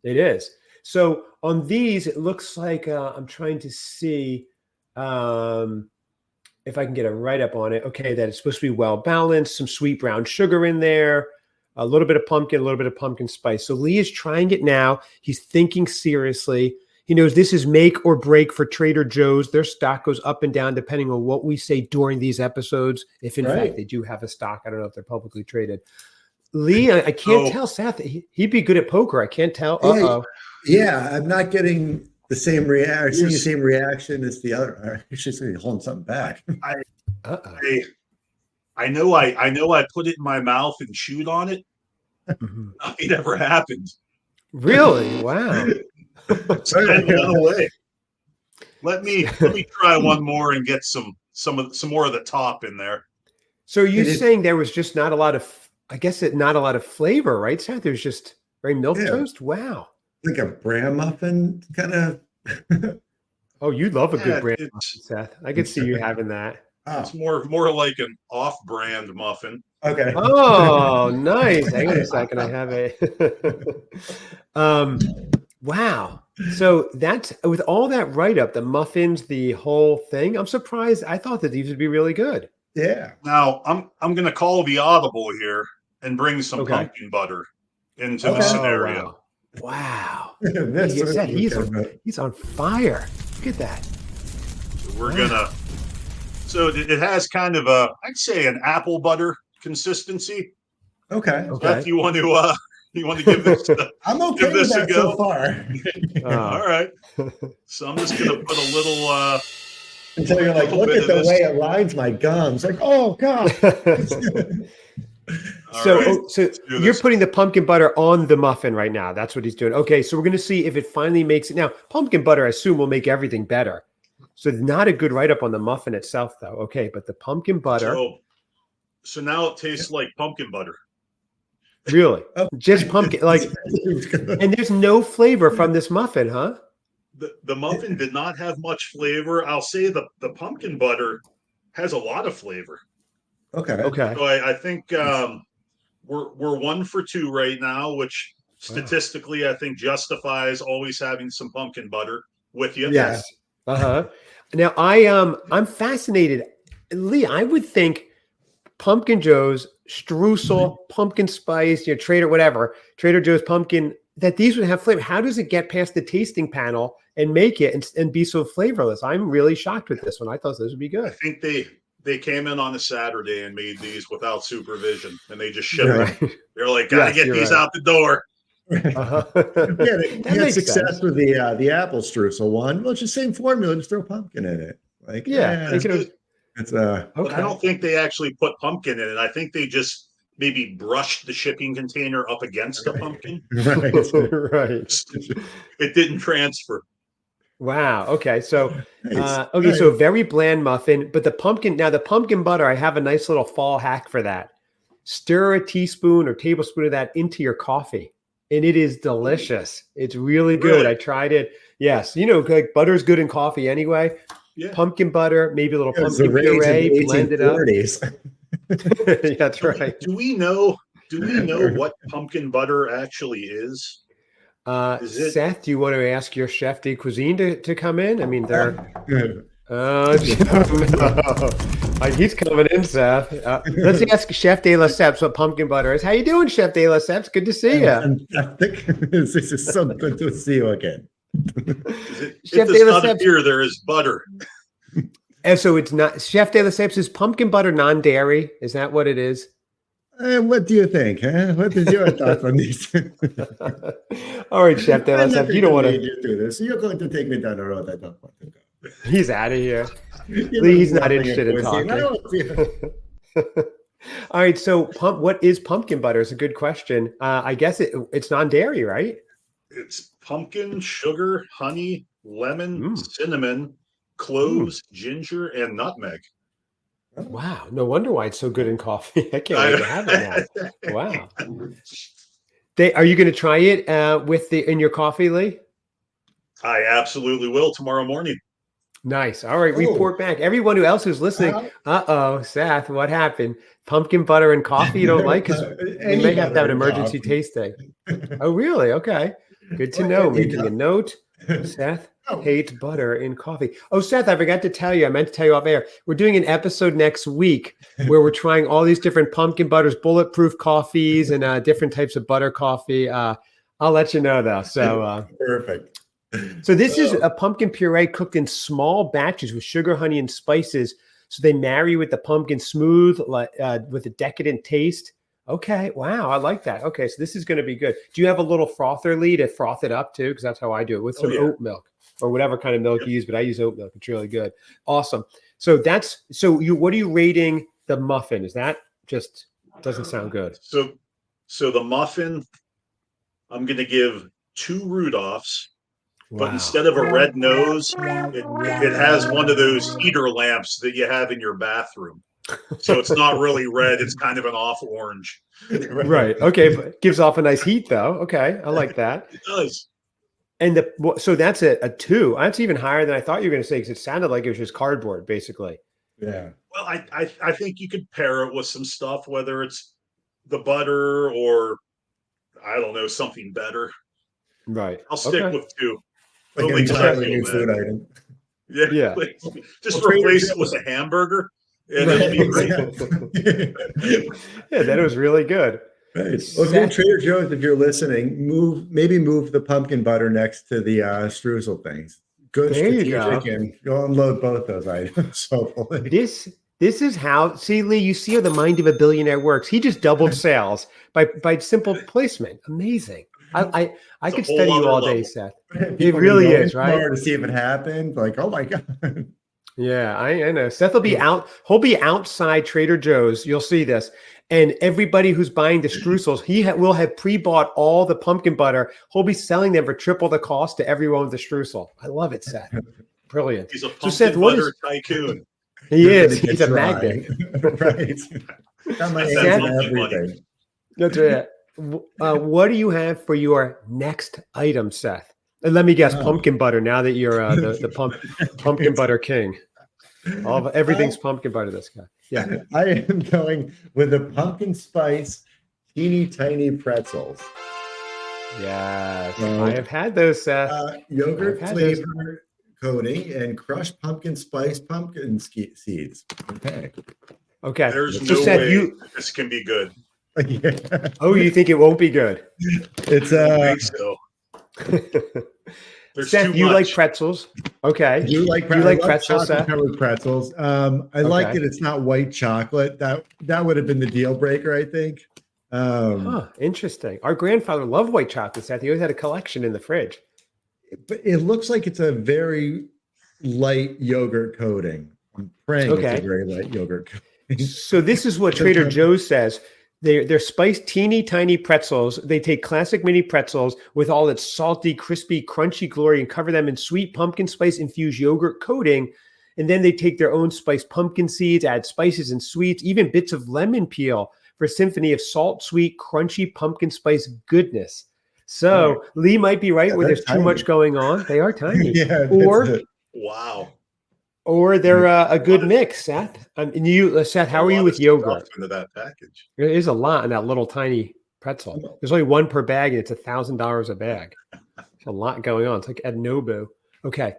It is. So on these, it looks like I'm trying to see if I can get a write-up on it. Okay, that it's supposed to be well-balanced, some sweet brown sugar in there, a little bit of pumpkin spice. So Lee is trying it now. He's thinking seriously. He knows this is make or break for Trader Joe's. Their stock goes up and down depending on what we say during these episodes. If in fact they do have a stock, I don't know if they're publicly traded. Lee, I can't tell Seth. He'd be good at poker. I can't tell. Yeah, I'm not getting the same reaction. Seeing the same reaction as the other. You're just holding something back. I know I put it in my mouth and chewed on it. Nothing ever happened. Really? Wow. Away. Let me try one more and get some more of the top in there. So are you saying there was just not a lot of, not a lot of flavor, right, Seth? There's just very milk toast. Wow. Like a bran muffin kind of. Oh, you love a good bran muffin, Seth. I could see you having that. It's more like an off-brand muffin. Okay. Oh, nice. Hang on a second. I have a. Wow. So that's with all that write-up, the muffins, the whole thing. I'm surprised. I thought that these would be really good. Yeah. Now I'm going to call the audible here and bring some pumpkin butter into the scenario. Wow. He's on fire. Look at that. So we're gonna. So it has kind of I'd say an apple butter consistency. Okay. If you want to give this, I'm okay give this with a that go so far. All right. So I'm just gonna put a little. Until you're like, look at the way it lines my gums. Like, oh god. So you're putting the pumpkin butter on the muffin right now. That's what he's doing. Okay, so we're going to see if it finally makes it. Now, pumpkin butter, I assume, will make everything better. So not a good write-up on the muffin itself, though. Okay, but the pumpkin butter. So now it tastes like pumpkin butter. Really? Just pumpkin. And there's no flavor from this muffin, huh? The muffin did not have much flavor. I'll say the pumpkin butter has a lot of flavor. Okay. So I think we're 1 for 2 right now, which statistically I think justifies always having some pumpkin butter with you. Yes. Now I'm fascinated, Lee. I would think Pumpkin Joe's streusel, pumpkin spice, Trader Joe's pumpkin, that these would have flavor. How does it get past the tasting panel and make it and be so flavorless? I'm really shocked with this one. I thought this would be good. I think they came in on a Saturday and made these without supervision, and they just shipped them. They're like, gotta get these out the door. They had success with the apple streusel one. Well, it's the same formula, just throw pumpkin in it. But I don't think they actually put pumpkin in it. I think they just maybe brushed the shipping container up against the pumpkin. Right. Right. It didn't transfer. Wow. Okay. So, Nice. okay. So very bland muffin, but the pumpkin butter, I have a nice little fall hack for that. Stir a teaspoon or tablespoon of that into your coffee, and it is delicious. It's really good. Really? I tried it. Yes. You know, like butter's good in coffee anyway. Yeah. Pumpkin butter, maybe a little It was the pumpkin rage in puree, the blend it up. 1840s. That's right. Do we know what pumpkin butter actually is? Is it? Seth, do you want to ask your chef de cuisine to come in? I mean, they're. No. He's coming in, Seth. Let's ask Chef De Lesseps what pumpkin butter is. How you doing, Chef De Lesseps? Good to see you. Fantastic. This is so good to see you again. Chef If it's De not Lesseps. beer, there is butter. And so it's not Chef De Lesseps. Is pumpkin butter non-dairy? Is that what it is? What do you think? Huh? What is your thoughts on this? All right, Chef De I'm not Lesseps. You don't going want to to. lead you to this. You're going to take me down a road I don't want to go. He's out of here. You Lee, he's know, not nothing interested in cuisine. I talking. don't- All right. So, what is pumpkin butter? Is a good question. I guess it's non-dairy, right? It's pumpkin, sugar, honey, lemon, Mm. cinnamon, cloves, ginger, and nutmeg. Wow. No wonder why it's so good in coffee. I can't wait to have it now. Wow. Are you going to try it in your coffee, Lee? I absolutely will tomorrow morning. Nice. All right. Oh. Report back. Everyone who's listening. Uh-oh, Seth, what happened? Pumpkin butter and coffee you don't like? Because we may have to have an emergency tasting. Oh, really? Okay. Good to know. Making a note. Seth hates butter in coffee. Oh, Seth, I forgot to tell you. I meant to tell you off air. We're doing an episode next week where we're trying all these different pumpkin butters, bulletproof coffees, and different types of butter coffee. I'll let you know, though. So Perfect. So this is a pumpkin puree cooked in small batches with sugar, honey, and spices. So they marry with the pumpkin smooth, with a decadent taste. Okay, wow, I like that. Okay, so this is going to be good. Do you have a little frother, Lee, to froth it up too? Because that's how I do it with some oat milk or whatever kind of milk you use. But I use oat milk; it's really good. Awesome. So what are you rating the muffin? Is that just doesn't sound good? So the muffin, I'm going to give 2 Rudolphs. But Wow. instead of a red nose, it has one of those heater lamps that you have in your bathroom. So it's not really red; it's kind of an off orange. Right. Okay. But gives off a nice heat, though. Okay, I like that. It does. And so that's a 2. That's even higher than I thought you were going to say because it sounded like it was just cardboard, basically. Yeah. Well, I think you could pair it with some stuff, whether it's the butter or I don't know, something better. Right. I'll stick with 2. Like an Only entirely time new for food that. item. Yeah. Just Well, replace it with a hamburger, and it'll be great. Yeah, that was really good. Right. Well, if you're in Trader Joe's, if you're listening, move the pumpkin butter next to the streusel things. Good There you strategic, go. and you'll unload both those items. Hopefully. This is how, see, Lee, you see how the mind of a billionaire works. He just doubled sales by simple placement. Amazing. I could study you all day, Seth. It really is, right? To see if it happened. Like, oh my God. Yeah, I know. Seth will be out. He'll be outside Trader Joe's. You'll see this. And everybody who's buying the streusels, will have pre-bought all the pumpkin butter. He'll be selling them for triple the cost to everyone with the streusel. I love it, Seth. Brilliant. He's a pumpkin butter tycoon. He is. He's a magnet. Right. Got my That hands sounds on like everything. That's right. What do you have for your next item, Seth? And let me guess, pumpkin butter. Now that you're the pumpkin butter king, everything's pumpkin butter. This guy, yeah. I am going with the pumpkin spice teeny tiny pretzels. Yes, I have had those, Seth. Yogurt flavor coating and crushed pumpkin spice pumpkin seeds. Okay. Okay. There's So no Seth, way this can be good. Yeah. Oh, you think it won't be good? It's I think so. There's Seth, too you much. like pretzels? Okay. You like pretzels, Seth? covered pretzels. I like that it's not white chocolate. That would have been the deal breaker, I think. Interesting. Our grandfather loved white chocolate, Seth. He always had a collection in the fridge. But it looks like it's a very light yogurt coating. I'm praying it's a very light yogurt coating. So this is what Trader Joe's says. They're spiced teeny tiny pretzels. They take classic mini pretzels with all its salty, crispy, crunchy glory and cover them in sweet pumpkin spice infused yogurt coating. And then they take their own spiced pumpkin seeds, add spices and sweets, even bits of lemon peel for a symphony of salt, sweet, crunchy pumpkin spice goodness. So Lee might be right where there's too much going on. They are tiny. Yeah. Wow. Or they're a good mix, Seth. And you, Seth, how are you with yogurt? Into that package. There is a lot in that little tiny pretzel. There's only one per bag, and it's $1,000 a bag. There's a lot going on. It's like at Nobu. Okay.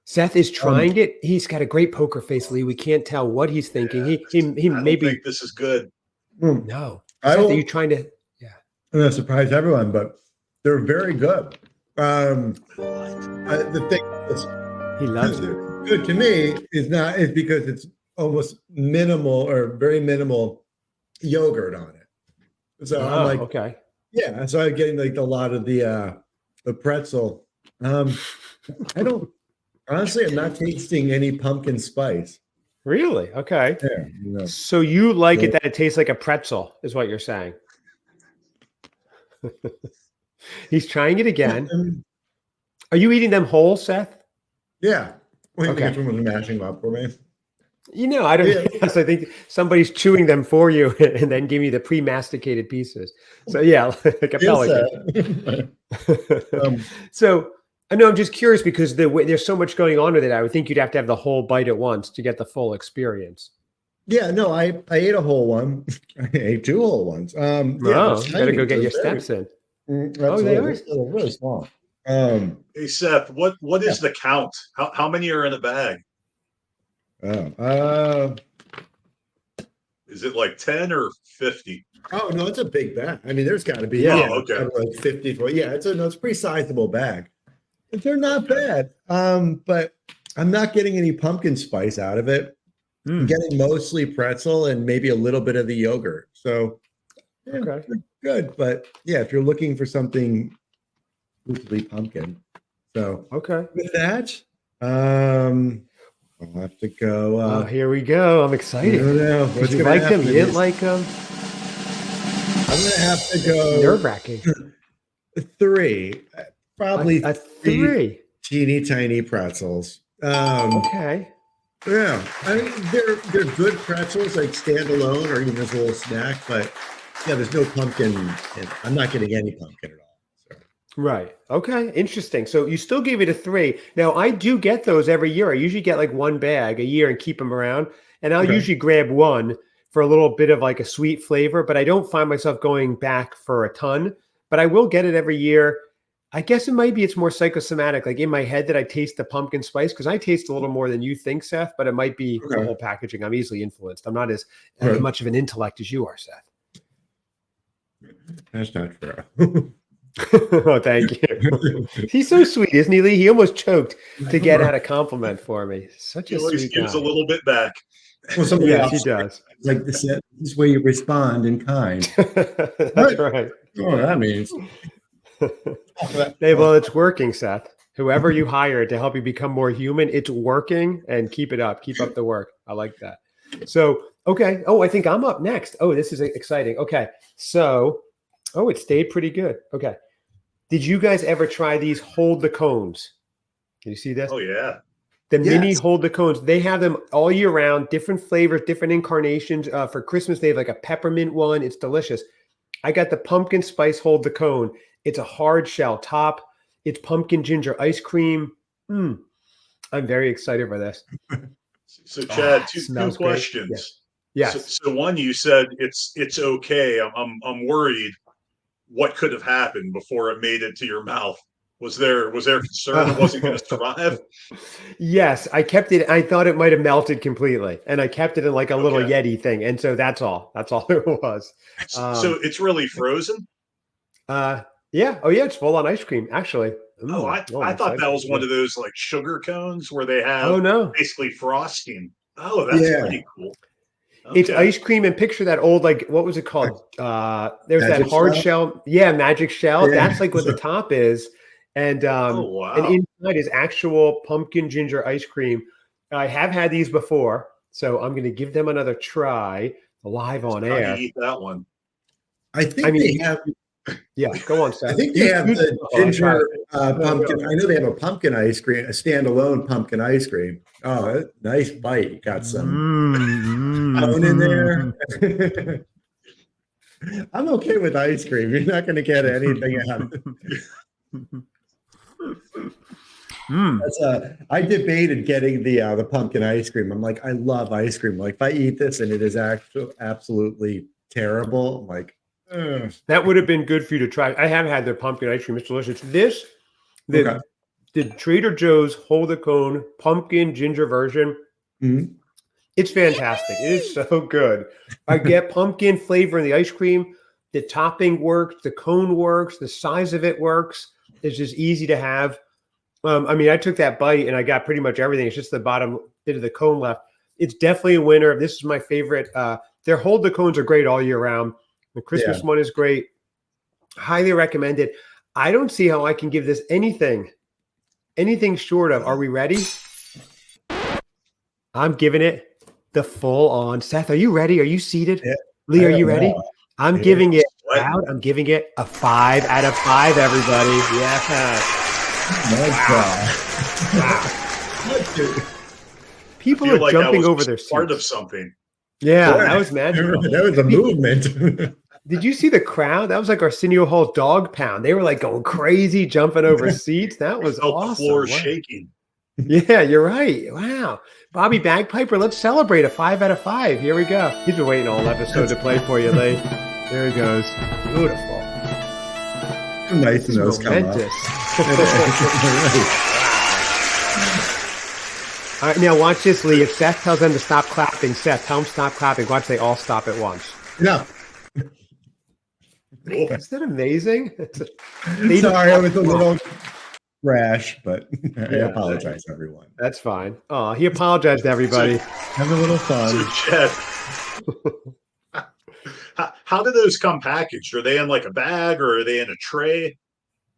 Seth is trying it. He's got a great poker face, Lee. We can't tell what he's thinking. Yeah, he maybe think this is good. No. Seth, are you trying to? Yeah. I'm gonna surprise everyone, but they're very good. The thing is, he loves it. Good to me is because it's almost minimal or very minimal yogurt on it. So I'm like, okay. Yeah. So I'm getting like a lot of the pretzel. I don't honestly, I'm not tasting any pumpkin spice. Really? Okay. Yeah. So you like it that it tastes like a pretzel, is what you're saying. He's trying it again. Are you eating them whole, Seth? Yeah. Well, okay. Which one was mashing them up for me? I don't yes, I think somebody's chewing them for you and then give you the pre-masticated pieces. So yeah, like a pelican. So I know I'm just curious because there's so much going on with it. I would think you'd have to have the whole bite at once to get the full experience. Yeah, no, I ate a whole one. I ate 2 whole ones. You better go get your steps in. They are really small. Hey Seth, what is the count? How many are in a bag? Is it like 10 or 50? Oh no, it's a big bag. I mean, there's got to be okay, like 50. Yeah, it's a pretty sizable bag. They're not bad, but I'm not getting any pumpkin spice out of it. I'm getting mostly pretzel and maybe a little bit of the yogurt. So okay, good. But yeah, if you're looking for something exclusively pumpkin, so okay. With that, I'll have to go. Here we go. I'm excited. I don't know. Did you like them? You didn't like them? I'm gonna have to go. Nerve-wracking. 3, probably a 3 teeny tiny pretzels. Okay. Yeah, I mean they're good pretzels, like standalone or even as a little snack. But yeah, there's no pumpkin. I'm not getting any pumpkin at all. So. Right. Okay. Interesting. So you still gave it a 3. Now I do get those every year. I usually get like 1 bag a year and keep them around. And I'll usually grab 1 for a little bit of like a sweet flavor, but I don't find myself going back for a ton, but I will get it every year. I guess it's more psychosomatic, like in my head that I taste the pumpkin spice because I taste a little more than you think, Seth, but it might be the whole packaging. I'm easily influenced. I'm not as much of an intellect as you are, Seth. That's not fair. Oh, thank you. He's so sweet, isn't he, Lee? He almost choked to get out a compliment for me. Such a sweet guy. Gives a little bit back. Well, yes, he does. Like this is where you respond in kind. That's right. Oh, that means. Hey, well, it's working, Seth. Whoever you hire to help you become more human, it's working, and keep it up. Keep up the work. I like that. So, okay. Oh, I think I'm up next. Oh, this is exciting. Okay. So, it stayed pretty good. Okay. Did you guys ever try these hold the cones? Can you see this? Oh, yeah. The mini hold the cones. They have them all year round, different flavors, different incarnations. For Christmas, they have like a peppermint one. It's delicious. I got the pumpkin spice hold the cone. It's a hard shell top. It's pumpkin ginger ice cream. I'm very excited for this. So, Chad, two questions. Yes. So one, you said it's okay. I'm worried. What could have happened before it made it to your mouth? Was there concern it wasn't going to survive? Yes, I kept it. I thought it might have melted completely, and I kept it in like a little Yeti thing. And so that's all. That's all it was. So it's really frozen. Yeah. Oh, yeah. It's full on ice cream, actually. I thought that was one of those like sugar cones where they have basically frosting. Oh, that's pretty cool. Okay. It's ice cream, and picture that old, like, what was it called? There's that hard shell. Yeah, magic shell. Yeah. That's like what the top is. And and inside is actual pumpkin ginger ice cream. I have had these before, so I'm going to give them another try. live on How do air. you eat that one? I think they have. Yeah, go on, Seth. I think they have the ginger pumpkin. Yeah. I know they have a pumpkin ice cream, a standalone pumpkin ice cream. Oh, nice bite! You got some cone in there. I'm okay with ice cream. You're not going to get anything out of it. I debated getting the pumpkin ice cream. I'm like, I love ice cream. Like, if I eat this and it is actually absolutely terrible, I'm like, ugh. That would have been good for you to try. I have had their pumpkin ice cream. It's delicious. The Trader Joe's hold the cone pumpkin ginger version. Mhm. It's fantastic. It is so good. I get pumpkin flavor in the ice cream. The topping works. The cone works. The size of it works. It's just easy to have. I mean, I took that bite and I got pretty much everything. It's just the bottom bit of the cone left. It's definitely a winner. This is my favorite. Their hold the cones are great all year round. The Christmas one is great. Highly recommend it. I don't see how I can give this anything short of. Are we ready? I'm giving it the full on. Seth, are you ready? Are you seated? Yeah. Lee, are you ready? I'm giving it out. I'm giving it a 5 out of 5, everybody. Yeah. Wow. People are jumping over their seats. Part of something. Yeah, that was magical. That was a movement. Did you see the crowd? That was like Arsenio Hall's dog pound. They were like going crazy, jumping over seats. That was awesome. The floor shaking. Yeah, you're right. Wow. Bobby Bagpiper, let's celebrate a 5 out of 5. Here we go. He's been waiting all episode to play for you, Lee. There he goes. Beautiful. Nice and those come up. All right, now watch this, Lee. If Seth tells them to stop clapping, Seth, tell them stop clapping. Watch, they all stop at once. No. Isn't that amazing? Sorry, I was a little rash, but I apologize, everyone. That's fine. Oh, he apologized to everybody. Have a little fun. So, how do those come packaged? Are they in like a bag or are they in a tray?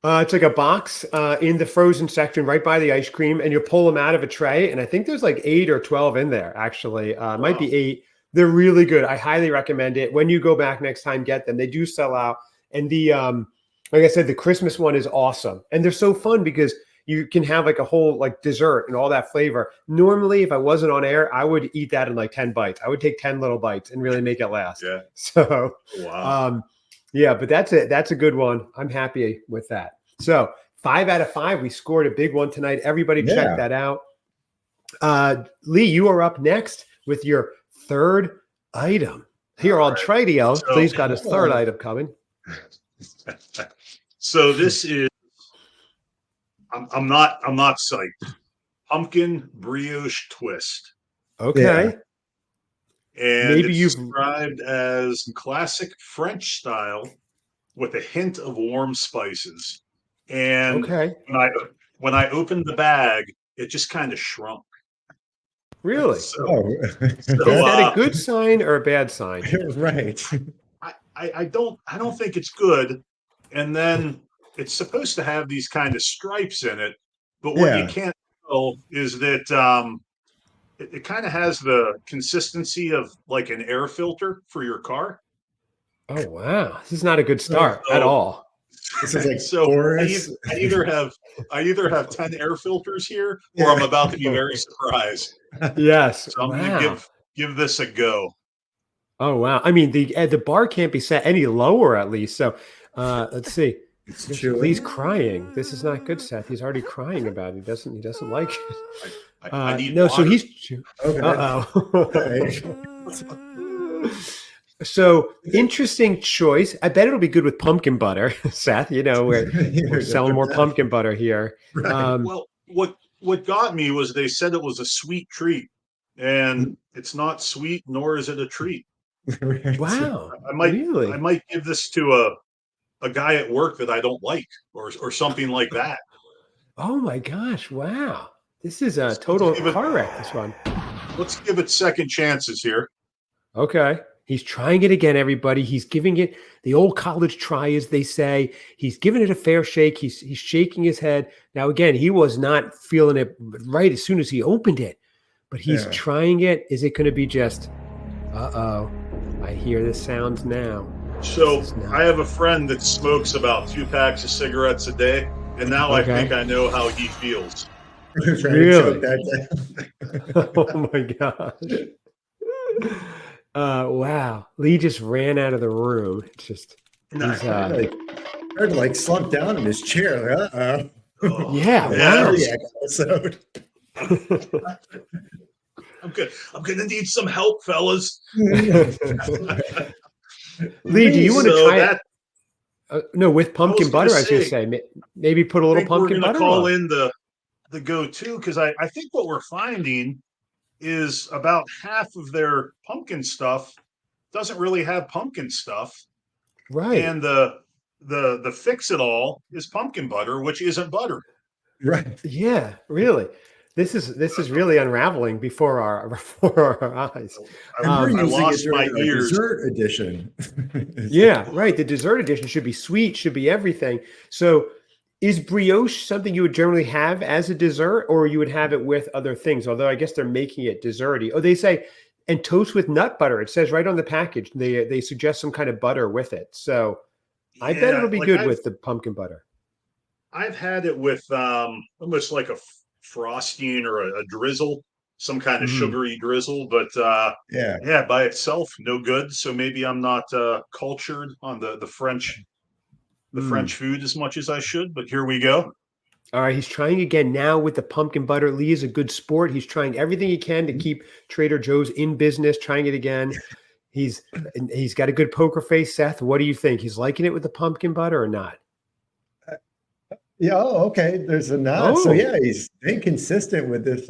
It's like a box in the frozen section right by the ice cream, and you pull them out of a tray. And I think there's like 8 or 12 in there, actually. Might be 8. They're really good. I highly recommend it. When you go back next time, get them. They do sell out. And the like I said, the Christmas one is awesome. And they're so fun because you can have like a whole like dessert and all that flavor. Normally, if I wasn't on air, I would eat that in like 10 bites. I would take 10 little bites and really make it last. Yeah. So, wow. Yeah, but that's it. That's a good one. I'm happy with that. So 5 out of 5. We scored a big one tonight. Everybody check that out. Lee, you are up next with your third item. Here on Tradio, Lee's got his third item coming. So this is I'm not psyched. Pumpkin brioche twist. Okay. And maybe it's described as classic French style with a hint of warm spices. And when I opened the bag, it just kind of shrunk. Really? So, is that a good sign or a bad sign? Right. I don't think it's good. And then it's supposed to have these kind of stripes in it, but what you can't tell is that it kind of has the consistency of like an air filter for your car. Oh wow, this is not a good start at all. This is like I either have 10 air filters here, or I'm about to be very surprised. Yes, so I'm gonna give this a go. Oh wow! I mean, the bar can't be set any lower, at least. So let's see. He's crying. This is not good, Seth. He's already crying about it. He doesn't like it. I need no. water. So he's. So interesting choice. I bet it'll be good with pumpkin butter, Seth. You know, we're selling more pumpkin butter here. Right. Well, what got me was they said it was a sweet treat, and it's not sweet, nor is it a treat. Wow. I might give this to a guy at work that I don't like, or something like that. Oh my gosh! Wow, this is a total car wreck. This one. Let's give it second chances here. Okay. He's trying it again, everybody. He's giving it the old college try, as they say. He's giving it a fair shake. He's shaking his head. Now, again, he was not feeling it right as soon as he opened it, but he's trying it. Is it going to be just, uh-oh, I hear the sounds now. So This is now- I have a friend that smokes about 2 packs of cigarettes a day, and now I Okay. think I know how he feels. Trying to Really? choke that Oh my gosh. Wow. Lee just ran out of the room. It's just Nice. he's, down. Tried to like slump down in his chair. Uh-oh. Oh, yeah, yeah. wow. Cardiac episode. I'm good. I'm gonna need some help, fellas. Lee, do you want to So try that it? No, with pumpkin gonna butter, I was going to say, say. Maybe put a I little think we're pumpkin gonna butter call on. in the go-to, because I think what we're finding is about half of their pumpkin stuff doesn't really have pumpkin stuff, Right. and the fix-it-all is pumpkin butter, which isn't butter. Right. Yeah, really. This is really unraveling before our eyes. And I we're using lost it during my our ears. dessert edition. Yeah, right. The dessert edition should be sweet, should be everything. So is brioche something you would generally have as a dessert, or you would have it with other things? Although I guess they're making it desserty. Oh, they say, and toast with nut butter. It says right on the package. They suggest some kind of butter with it. So I bet Yeah, it'll be like good with the pumpkin butter. I've had it with almost like a frosting or a drizzle, some kind of Mhm. sugary drizzle, but Yeah. yeah, by itself, no good. So maybe I'm not cultured on the French French food as much as I should. But here we go. All right, he's trying again now with the pumpkin butter. Lee is a good sport. He's trying everything he can to keep Trader Joe's in business, trying it again. He's got a good poker face. Seth, what do you think? He's liking it with the pumpkin butter or not? Yeah. Oh, okay. There's a nod. Oh. So yeah, he's inconsistent with this.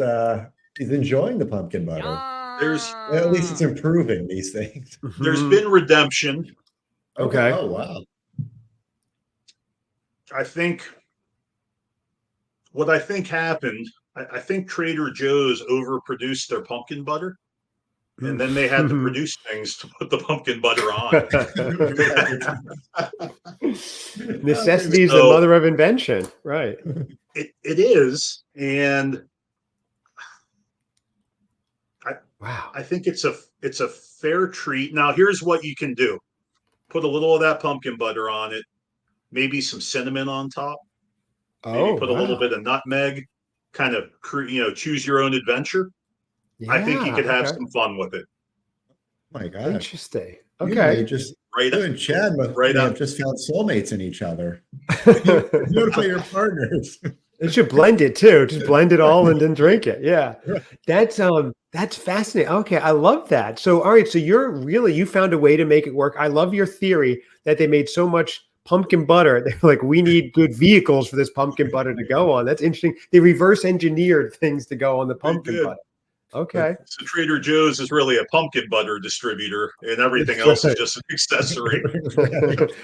He's enjoying the pumpkin butter. There's Well, at least it's improving these things. there's Mhm. been redemption. Okay. Oh wow. I think what I think happened. I think Trader Joe's overproduced their pumpkin butter, and then they had to produce things to put the pumpkin butter on. Necessity is the So- mother of invention. Right. It is, and Wow. I think it's a fair treat. Now, here's what you can do: put a little of that pumpkin butter on it, maybe some cinnamon on top, maybe put a little bit of nutmeg. Kind of, choose your own adventure. I think you could have some fun with it. Oh my God. Interesting. You Okay. may just Right you up. and Chad must Right have up. just found soulmates in each other. Notify your partners. It should blend it too. Just blend it all and then drink it. Yeah. That's fascinating. Okay, I love that. So all right, so you found a way to make it work. I love your theory that they made so much pumpkin butter. They're like, we need good vehicles for this pumpkin butter to go on. That's interesting. They reverse engineered things to go on the pumpkin did. butter. Okay. So Trader Joe's is really a pumpkin butter distributor, and everything else is just an accessory.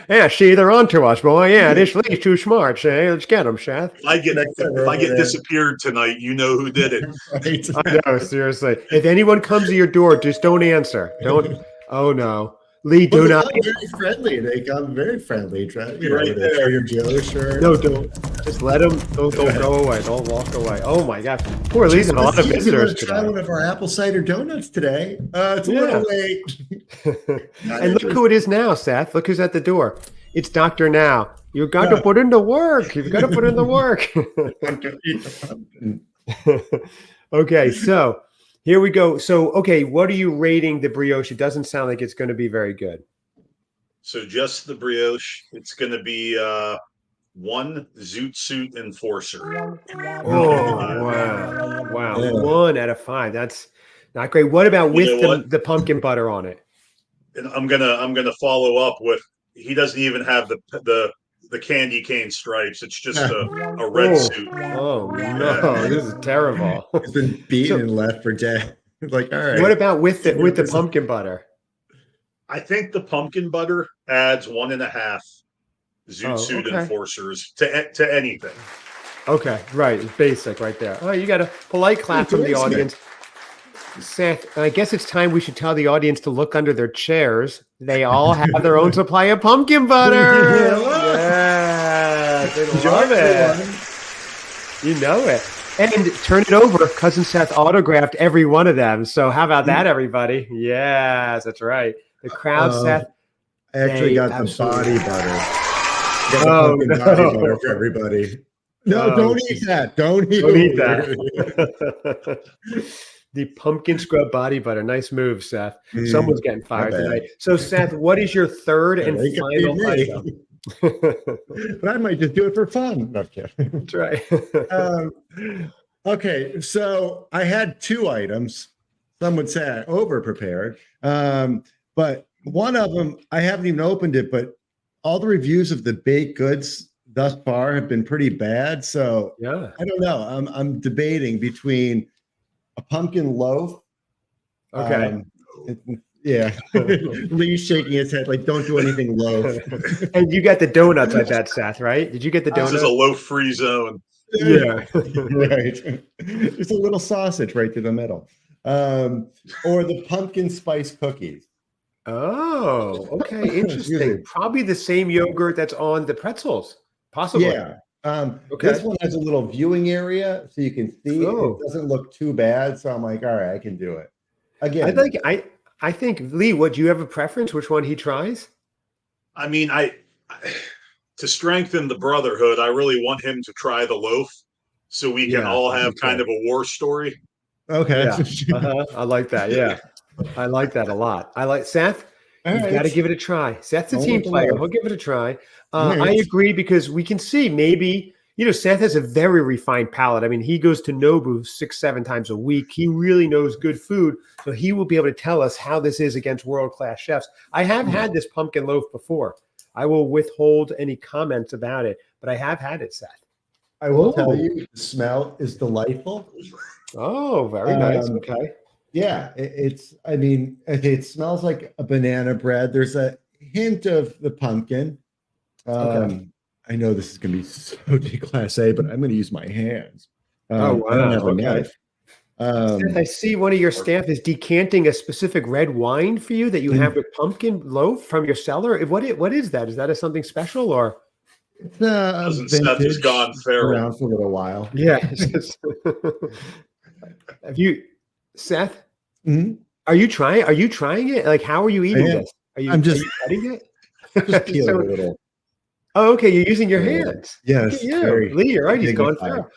Yeah, see, they're onto us, boy. Yeah, this Lee's too smart. Say, let's get him, Seth. If I get Next time we're if I over get there. disappeared tonight, you know who did it. Right. I know, seriously. If anyone comes to your door, just don't answer. Don't. Oh no, Lee, do Well, they not. come very friendly. They come very friendly. Right With there. a Trader Joe shirt. No, don't. Just let them. Don't go away. Don't walk away. Oh my gosh, poor Lee's had a lot of Let's visitors try today. one of our apple cider donuts today. It's a Yeah. little late. And look who it is now, Seth. Look who's at the door. It's Dr. Now. You got to put in the work. You've got to put in the work. Okay, so here we go. So, okay, what are you rating the brioche? It doesn't sound like it's going to be very good. So just the brioche. It's going to be one Zoot Suit Enforcer. Oh, wow. Wow. Yeah. 1 out of 5. That's not great. What about You with know what? the pumpkin butter on it? And I'm gonna follow up with. He doesn't even have the candy cane stripes. It's just a red Oh. suit. Oh, no. This is terrible. It's been beaten and left for dead. Like, all right. What about with the pumpkin butter? I think the pumpkin butter adds 1.5 Zoot Suit okay. Enforcers to anything. Okay, right. It's basic right there. Oh, you got a polite clap from the It's amazing. audience. Seth, I guess it's time we should tell the audience to look under their chairs. They all have their own supply of pumpkin butter. Yeah, they love it. You know it. And turn it over. Cousin Seth autographed every one of them. So how about that, everybody? Yes, that's right. The crowd, Seth. I actually They got the absolutely- body butter. Got the Oh, pumpkin no. body butter for everybody. No, Oh, don't eat that. Don't eat that. The pumpkin scrub body butter. Nice move, Seth. Someone's getting fired bad. tonight. So, Seth, what is your third and They could final be me. item? But I might just do it for fun. No, I'm kidding. That's right. Okay, so I had 2 items. Some would say I over-prepared. But one of them, I haven't even opened it, but all the reviews of the baked goods thus far have been pretty bad. So Yeah. I don't know. I'm debating between a pumpkin loaf. Okay. Yeah. Lee's shaking his head like, don't do anything loaf. And you got the donuts, I bet, Seth, right? Did you get the This is donuts? a low-free zone. Yeah. Right. Just a little sausage right through the middle. Or the pumpkin spice cookies. Oh, okay. Excuse Interesting. me. Probably the same yogurt that's on the pretzels. Possibly. Yeah. Okay. This one has a little viewing area so you can see. Oh. It doesn't look too bad. So I'm like, all right, I can do it. Again, I think, Lee, do you have a preference which one he tries? I mean, to strengthen the brotherhood, I really want him to try the loaf so we can Yeah, all have okay. kind of a war story. okay. Yeah. I like that. Yeah. I like that a lot. I like Seth. All You've right. got to give it a try. Seth's a I'll team let them player. know. He'll give it a try. All right. I agree because we can see maybe, Seth has a very refined palate. I mean, he goes to Nobu 6-7 times a week. He really knows good food. So he will be able to tell us how this is against world-class chefs. I have had this pumpkin loaf before. I will withhold any comments about it, but I have had it, Seth. I will Oh. tell you, the smell is delightful. Oh, very nice. Okay. Yeah, it smells like a banana bread. There's a hint of the pumpkin. Okay. I know this is going to be so déclassé, but I'm going to use my hands. Oh, wow. I don't have a Okay. knife. Seth, I see one of your staff is decanting a specific red wine for you that you have with pumpkin loaf from your cellar. What is that? Is that something special or? It's Cousin Seth has vintage, gone feral. around for a little while. Yeah. Have you, Seth? Mhm. Are you trying it? Like, how are you eating am. this? Are you cutting it? Just peel So- a little. Oh, okay. You're using your Yeah. hands. Yes, Look at you. very Lee, you're right. He's gone dignified. feral.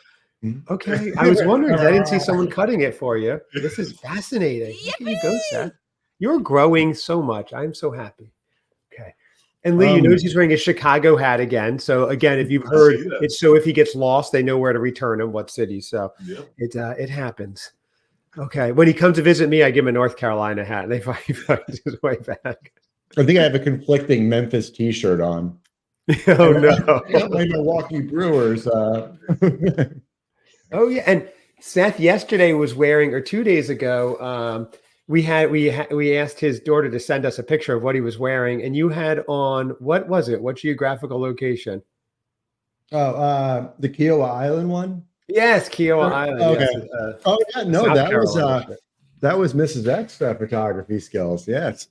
Mhm. Okay. I was wondering. I didn't see someone cutting it for you. This is fascinating. Look at you go, Seth. You're growing so much. I'm so happy. Okay. And Lee, you notice he's wearing a Chicago hat again. So again, if you've heard, I see that. it's so if he gets lost, they know where to return him, what city. So Yep. it happens. Okay. When he comes to visit me, I give him a North Carolina hat and he finds his way back. I think I have a conflicting Memphis T-shirt on. Oh I no. got my Milwaukee Brewers. Oh yeah. And Seth yesterday was wearing, or 2 days ago, we asked his daughter to send us a picture of what he was wearing, and you had on, what was it? What geographical location? The Kiowa Island one. Yes, Kiowa Island. Okay. Yes. Oh yeah, no, South that was Mrs. X photography skills. Yes.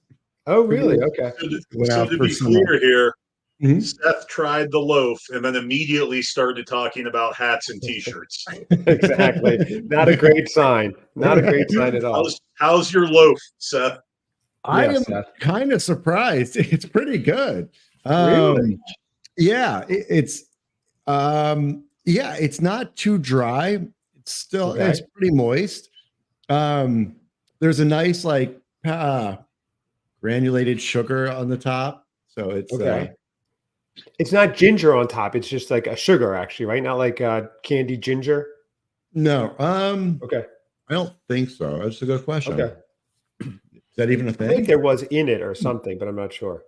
Oh, really? Okay. Went So out to for be some- clear here, Mhm. Seth tried the loaf and then immediately started talking about hats and t-shirts. Exactly. Not a great sign. Not a great sign at all. How's your loaf, Seth? I Yes, am Seth. kind of surprised. It's pretty good. Really? Yeah, it's not too dry. It's still Okay. it's pretty moist. There's a nice granulated sugar on the top, so it's Okay. It's not ginger on top. It's just like a sugar, actually, right? Not like candied ginger. no. Okay. I don't think so. That's a good question. Okay. Is that even a I think thing? there was in it or something, but I'm not sure.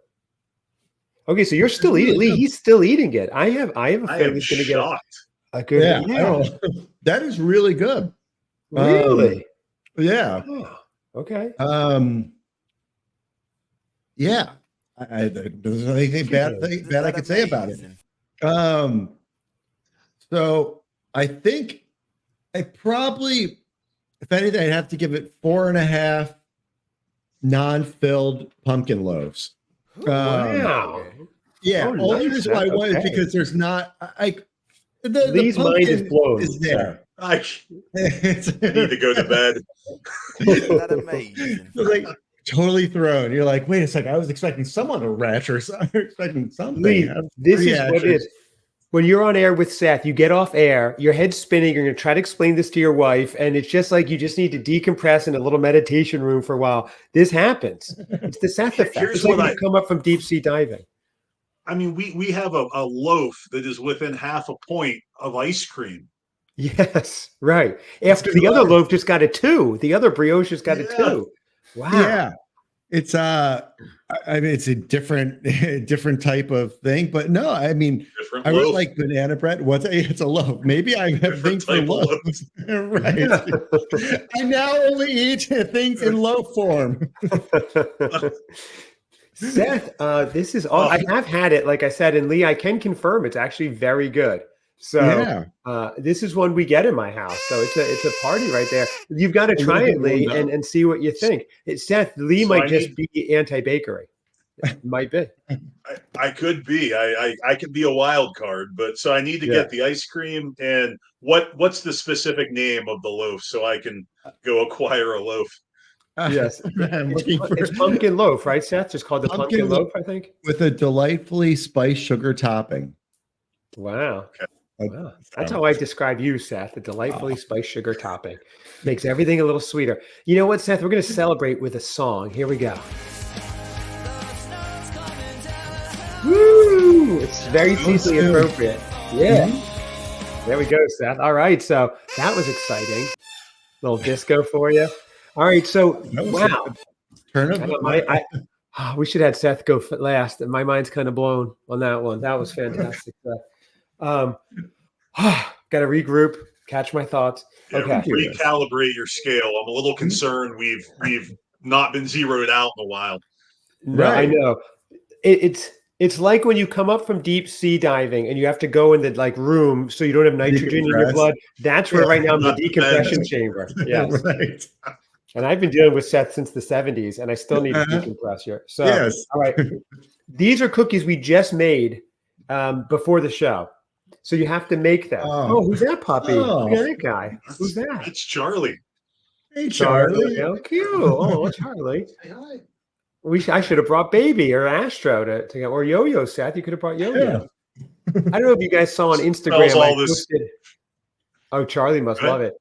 Okay, so you're still eating, Lee. He's still eating it. I have a I feeling am he's going to get shocked. a good. Yeah, I don't know. That is really good. Really? Yeah. Oh, okay. Yeah. There's anything bad I could say about it. So I think I probably, if anything, I'd have to give it 4.5 non-filled pumpkin loaves. Wow. Yeah. Oh, Only nice. reason why I was Okay. because there's not the Lee's mind is pumpkin blown. is there. I It's- need to go to bed. Isn't that amazing? like totally thrown. You're like, wait a second, I was expecting someone to retch or something, expecting something. Lee, this is what it is. When you're on air with Seth, you get off air, your head's spinning, you're going to try to explain this to your wife, and it's just like you just need to decompress in a little meditation room for a while. This happens. It's the Seth effect. Here's It's like what when you come up from deep sea diving. I mean, we have a loaf that is within half a point of ice cream. Yes, right. After the other loaf just got a 2. The other brioche just got a 2. Wow. Yeah. It's I mean, it's a different type of thing, but no, I mean, Different I loaf. really like banana bread. It's a loaf. Maybe I have Different things for type of loaves. Right. I now only eat things in loaf form. Seth, this is all I have had it, like I said, and Lee, I can confirm it's actually very good. So Yeah. This is one we get in my house. So it's a party right there. You've got to try it, Lee, and see what you think. Seth, Lee So might just be anti-bakery. Might be. I could be. I could be a wild card, but so I need to get the ice cream. And what's the specific name of the loaf so I can go acquire a loaf? Yes. I'm looking for It's pumpkin loaf, right, Seth? It's called the pumpkin loaf, I think. with a delightfully spiced sugar topping. Wow. Okay. Wow. That's how I describe you, Seth. The delightfully spiced sugar topping makes everything a little sweeter. You know what, Seth? We're going to celebrate with a song. Here we go. Woo! It's very seasonally appropriate. Yeah. There we go, Seth. All right. So that was exciting. Little disco for you. All right. So, wow. We should have had Seth go last. My mind's kind of blown on that one. That was fantastic. Got to regroup, catch my thoughts. Okay. Recalibrate your scale. I'm a little concerned. We've not been zeroed out in a while. No, right. I know. It's like when you come up from deep sea diving and you have to go in the room so you don't have nitrogen in your blood. That's where right now I'm in the decompression chamber. Yes. Right. And I've been dealing with Seth since the 70s, and I still need to decompress here. So, all right. These are cookies we just made before the show. So you have to make them. Oh, who's that puppy? Look at that guy. Who's that? It's Charlie. Hey, Charlie. Oh, cute. Oh, Charlie. Say hi. I should have brought Baby or Astro to get, or Yo-Yo, Seth. You could have brought Yo-Yo. I don't know if you guys saw on Instagram. Oh, Charlie must love it.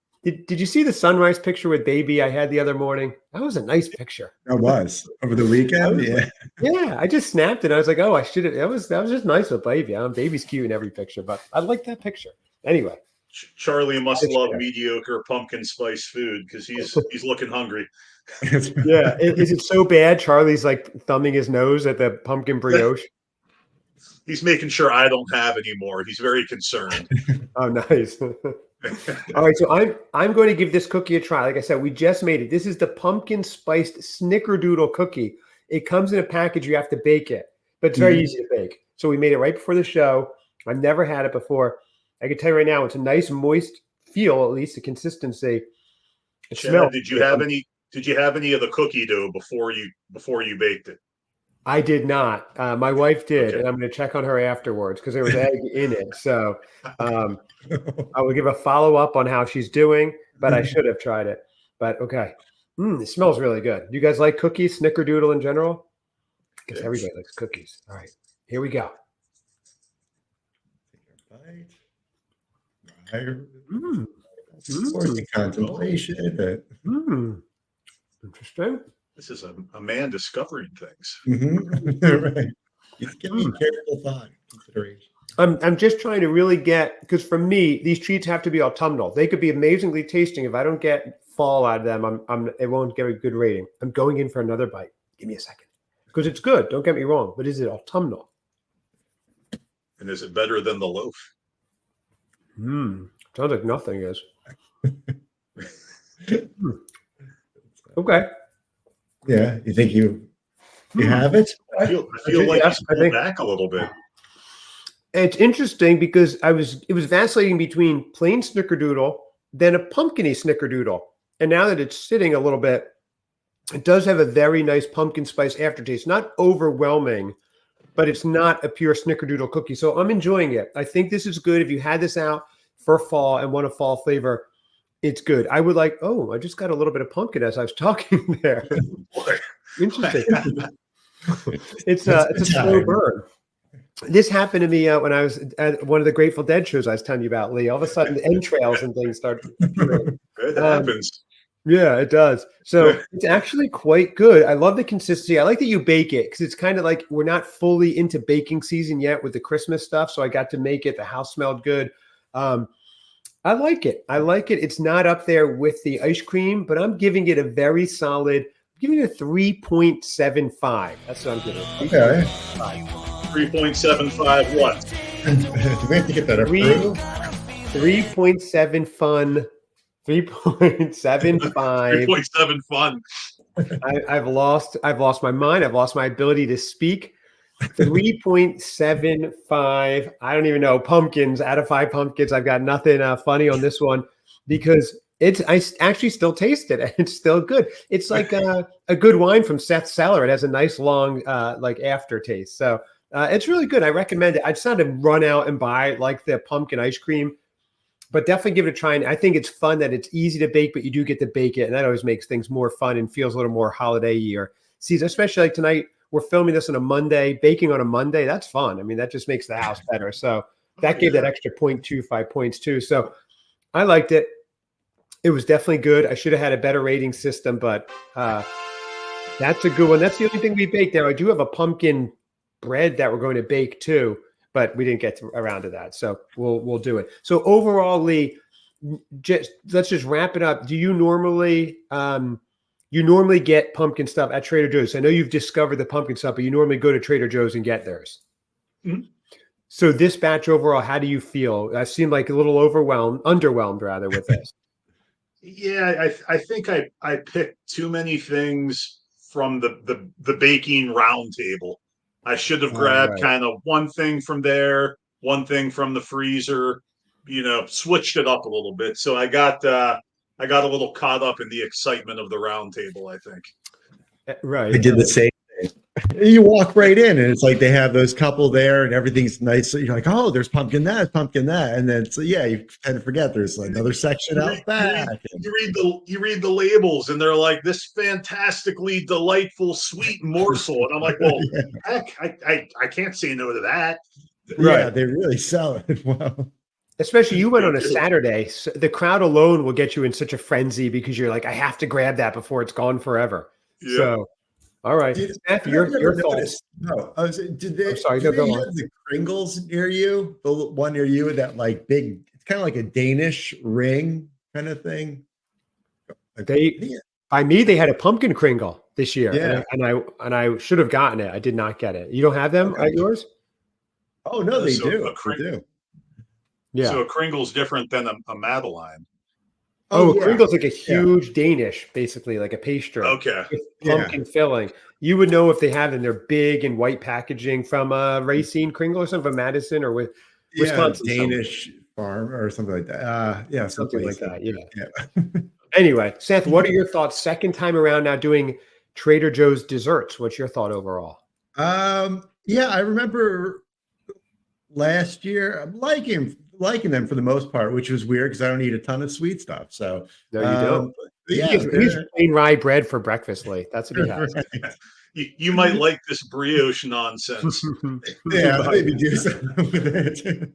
Did you see the sunrise picture with Baby I had the other morning? That was a nice picture. That was over the weekend. Yeah. I just snapped it. I was like, oh, I should have. That was just nice with Baby. Baby's cute in every picture, but I like that picture. Anyway, Charlie must love mediocre pumpkin spice food because he's looking hungry. Yeah. Is it so bad? Charlie's thumbing his nose at the pumpkin brioche. He's making sure I don't have any more. He's very concerned. Oh, nice. All right, so I'm going to give this cookie a try. Like I said, we just made it. This is the pumpkin spiced snickerdoodle cookie. It comes in a package. You have to bake it, but it's very easy to bake. So we made it right before the show. I've never had it before. I can tell you right now, it's a nice moist feel, at least the consistency. It smells. Did you have any of the cookie dough before you baked it? I did not. My wife did, and I'm going to check on her afterwards because there was egg in it. So I will give a follow-up on how she's doing, but I should have tried it. But okay. It smells really good. You guys like cookies, snickerdoodle in general? Because everybody likes cookies. All right. Here we go. Contemplation. Interesting. This is a man discovering things. Right. He's giving careful thought, consideration. I'm just trying to really get, because for me, these treats have to be autumnal. They could be amazingly tasting. If I don't get fall out of them, it won't get a good rating. I'm going in for another bite. Give me a second. Because it's good. Don't get me wrong. But is it autumnal? And is it better than the loaf? Sounds like nothing is. Okay. Yeah, you think you have it? I feel like you pulled back a little bit. It's interesting because it was vacillating between plain snickerdoodle, then a pumpkin-y snickerdoodle. And now that it's sitting a little bit, it does have a very nice pumpkin spice aftertaste. Not overwhelming, but it's not a pure snickerdoodle cookie. So I'm enjoying it. I think this is good. If you had this out for fall and want a fall flavor, it's good. I would I just got a little bit of pumpkin as I was talking there. Interesting. It's a slow burn. This happened to me when I was at one of the Grateful Dead shows I was telling you about, Lee. All of a sudden, the entrails and things start. It happens. Yeah, it does. So it's actually quite good. I love the consistency. I like that you bake it because it's kind of like we're not fully into baking season yet with the Christmas stuff. So I got to make it. The house smelled good. I like it. It's not up there with the ice cream, but I'm giving it a very solid. I'm giving it a 3.75. That's what I'm giving it. Okay. 3.75 what? Do we have to get that approved? 3.7 fun. 3.75. 3.7 fun. I've lost my mind. I've lost my ability to speak. 3.75. I don't even know. Pumpkins out of 5 pumpkins. I've got nothing funny on this one because I actually still taste it. It's still good. It's like a good wine from Seth's cellar. It has a nice long like aftertaste. So it's really good. I recommend it. I just had to run out and buy like the pumpkin ice cream, but definitely give it a try. And I think it's fun that it's easy to bake, but you do get to bake it. And that always makes things more fun and feels a little more holiday year season, especially like tonight. We're filming this on a Monday, baking on a Monday. That's fun. I mean, that just makes the house better. So that gave that extra 0.25 points too. So I liked it. It was definitely good. I should have had a better rating system, but that's a good one. That's the only thing we baked. Now I do have a pumpkin bread that we're going to bake too, but we didn't get around to that. So we'll do it. So overall, Lee, let's just wrap it up. Do you normally get pumpkin stuff at Trader Joe's? I know you've discovered the pumpkin stuff, but you normally go to Trader Joe's and get theirs. Mm-hmm. So this batch overall, how do you feel? I seem like a little underwhelmed rather with this. Yeah, I think I picked too many things from the baking round table. I should have grabbed kind of one thing from there, one thing from the freezer, switched it up a little bit. So I got a little caught up in the excitement of the round table, I think. Right. I did the same thing. You walk right in and it's like they have those couple there and everything's nice. So you're like, oh, there's pumpkin that. And then you kind of forget there's another section out back. You read the labels and they're like this fantastically delightful sweet morsel. And I'm like, well, heck, I can't say no to that. Yeah, they really sell it well. Especially you went on a Saturday. So the crowd alone will get you in such a frenzy because you're like, I have to grab that before it's gone forever. Yeah. So, all right. Seth, your thoughts. No, did they have on. The Kringles near you? The one near you with that like big, it's kind of like a Danish ring kind of thing. By me, they had a pumpkin Kringle this year. Yeah. And I should have gotten it. I did not get it. You don't have them at yours? Oh, no, they do. They do. Yeah. So a Kringle's different than a Madeline. A Kringle's like a huge Danish, basically like a pastry. Okay. With pumpkin filling. You would know if they have them. They're big and white packaging from Racine Kringle or something from Madison or with Wisconsin. Danish farm or something like that. Something like that. Yeah. Anyway, Seth, what are your thoughts? Second time around now doing Trader Joe's desserts. What's your thought overall? I remember last year I'm liking them for the most part, which was weird because I don't eat a ton of sweet stuff. So no, you don't. He's plain rye bread for breakfast, Lee. That's what he has. Right. You might like this brioche nonsense. Maybe do something with it.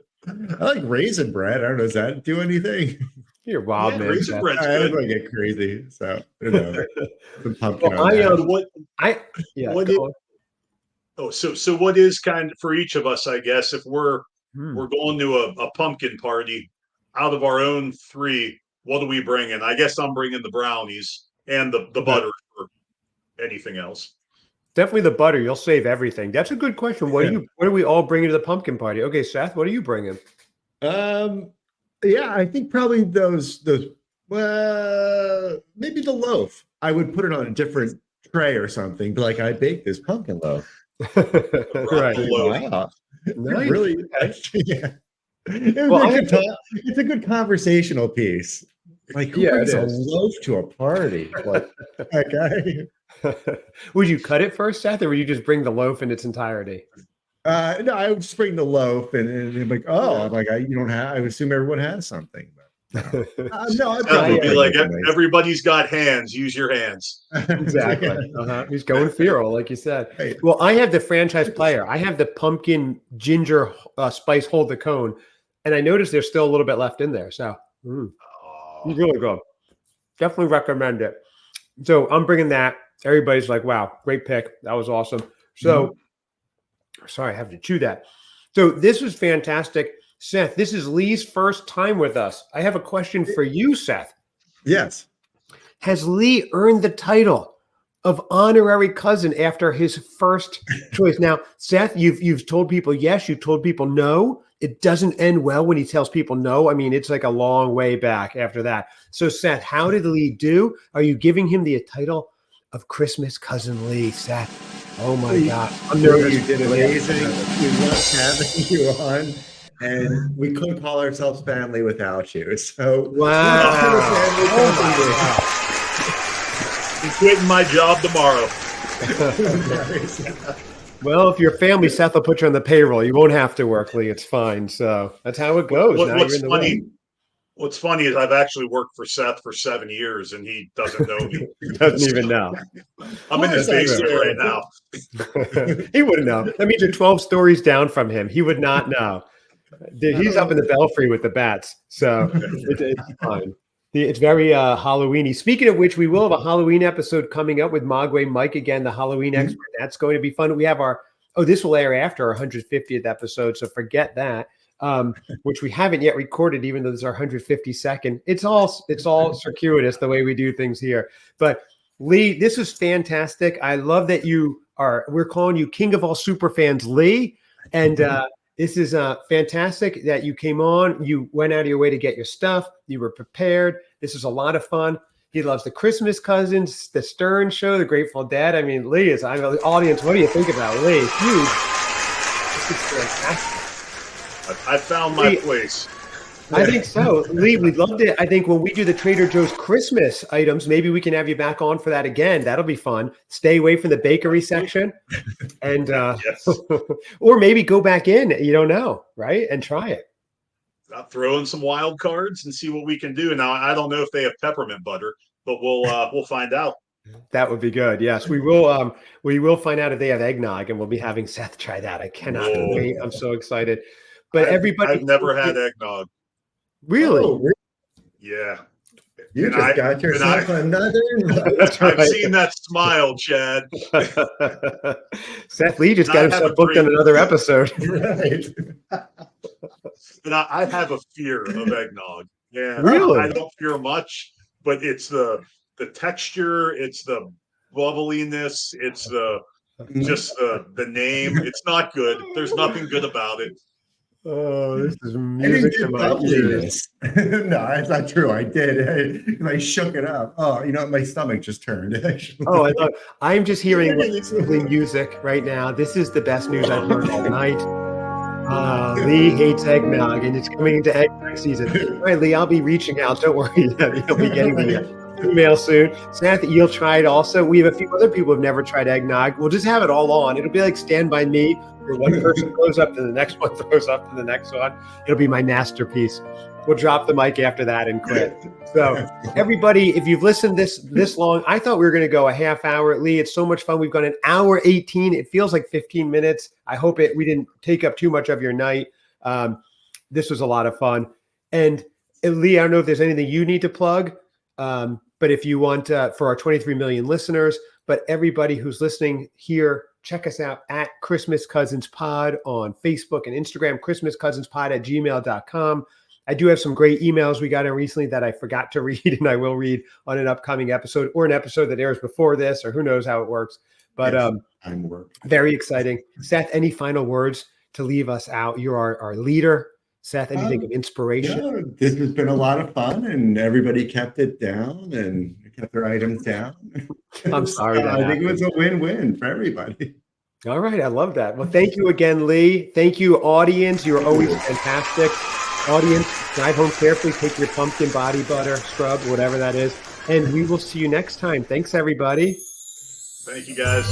I like raisin bread. I don't know. Does that do anything? You're wild, man. Raisin bread's good. I'm gonna get crazy. So some pumpkin. So what is kind of for each of us, I guess, if we're going to a pumpkin party out of our own 3, what do we bring in? I guess I'm bringing the brownies and the butter for anything else. Definitely the butter. You'll save everything. That's a good question. What do we all bring to the pumpkin party? Okay, Seth, what are you bringing? I think probably those maybe the loaf. I would put it on a different tray or something. But like I baked this pumpkin loaf. Right. Wow. Nice. Really? Yeah. It's a good conversational piece. Like who brings a loaf to a party? Like, okay. Would you cut it first, Seth, or would you just bring the loaf in its entirety? No, I would just bring the loaf and I'm like, I'm like, you don't have. I would assume everyone has something. No, I'd That probably would be bring like it nice. everybody's got hands. Use your hands. Exactly. He's going feral, like you said. Right. Well, I have the franchise player. I have the pumpkin ginger spice hold the cone, and I noticed there's still a little bit left in there. So it's really good. Definitely recommend it. So I'm bringing that. Everybody's like, "Wow, great pick. That was awesome." So sorry, I have to chew that. So this was fantastic, Seth. This is Lee's first time with us. I have a question for you, Seth. Yes. Has Lee earned the title of honorary cousin after his first choice? Now, Seth, you've told people yes, you've told people no. It doesn't end well when he tells people no. I mean, it's like a long way back after that. So, Seth, how did Lee do? Are you giving him the title of Christmas cousin Lee, Seth? Oh my God. I'm nervous. You did amazing. We love having you on. And we couldn't call ourselves family without you. So wow. I'm quitting my job tomorrow. Well, if you're family, Seth will put you on the payroll. You won't have to work, Lee. It's fine. So that's how it goes. What's funny is I've actually worked for Seth for 7 years, and he doesn't know me. He doesn't even know. I'm in his basement right now. He wouldn't know. That means you're 12 stories down from him. He would not know. He's up in the belfry with the bats. So it's fine. It's very Halloweeny. Speaking of which, we will have a Halloween episode coming up with Mogwai Mike again, the Halloween expert. That's going to be fun. We have this will air after our 150th episode, so forget that. Which we haven't yet recorded, even though this is our 152nd. It's all circuitous the way we do things here. But Lee, this is fantastic. I love that we're calling you King of all super fans, Lee. And this is fantastic that you came on. You went out of your way to get your stuff. You were prepared. This is a lot of fun. He loves the Christmas Cousins, the Stern Show, the Grateful Dead. I mean, Lee is, the audience, what do you think about Lee? Huge. This is fantastic. I found my place. I think so. Lee, we'd love to. I think when we do the Trader Joe's Christmas items, maybe we can have you back on for that again. That'll be fun. Stay away from the bakery section. And Yes. or maybe go back in. You don't know, right? And try it. I'll throw in some wild cards and see what we can do. Now, I don't know if they have peppermint butter, but we'll find out. That would be good. Yes, we will. We will find out if they have eggnog, and we'll be having Seth try that. I cannot wait. I'm so excited. But I've never had eggnog. Really? Oh, Yeah. you just got yourself another. I've seen that smile, Chad. Seth Lee just got himself booked on another episode. Right. And I have a fear of eggnog. Yeah. Really? I don't fear much, but it's the texture, it's the bubbliness, it's just the name. It's not good. There's nothing good about it. Oh, this is music to my ears. No, that's not true. I did. I shook it up. Oh, my stomach just turned. Actually. Oh, I'm just hearing lovely music right now. This is the best news I've heard all night. Lee hates eggnog, and it's coming into eggnog season. All right, Lee, I'll be reaching out. Don't worry. You'll be getting the email soon. Seth, you'll try it also. We have a few other people who've never tried eggnog. We'll just have it all on. It'll be like Stand By Me, where one person goes up to the next one, throws up to the next one. It'll be my masterpiece. We'll drop the mic after that and quit. So everybody, if you've listened this long, I thought we were going to go a half hour. Lee, it's so much fun. We've gone an hour 18. It feels like 15 minutes. I hope we didn't take up too much of your night. This was a lot of fun. And Lee, I don't know if there's anything you need to plug. But if you want for our 23 million listeners, but everybody who's listening here, check us out at Christmas Cousins Pod on Facebook and Instagram, christmascousinspod@gmail.com. I do have some great emails we got in recently that I forgot to read, and I will read on an upcoming episode or an episode that airs before this, or who knows how it works. But very exciting. Seth, any final words to leave us out? You're our leader. Seth, anything of inspiration? Yeah, this has been a lot of fun, and everybody kept it down and kept their items down. I'm sorry. I think it was a win-win for everybody. All right. I love that. Well, thank you again, Lee. Thank you, audience. You're always fantastic. Audience, drive home carefully. Take your pumpkin body butter, scrub, whatever that is. And we will see you next time. Thanks, everybody. Thank you, guys.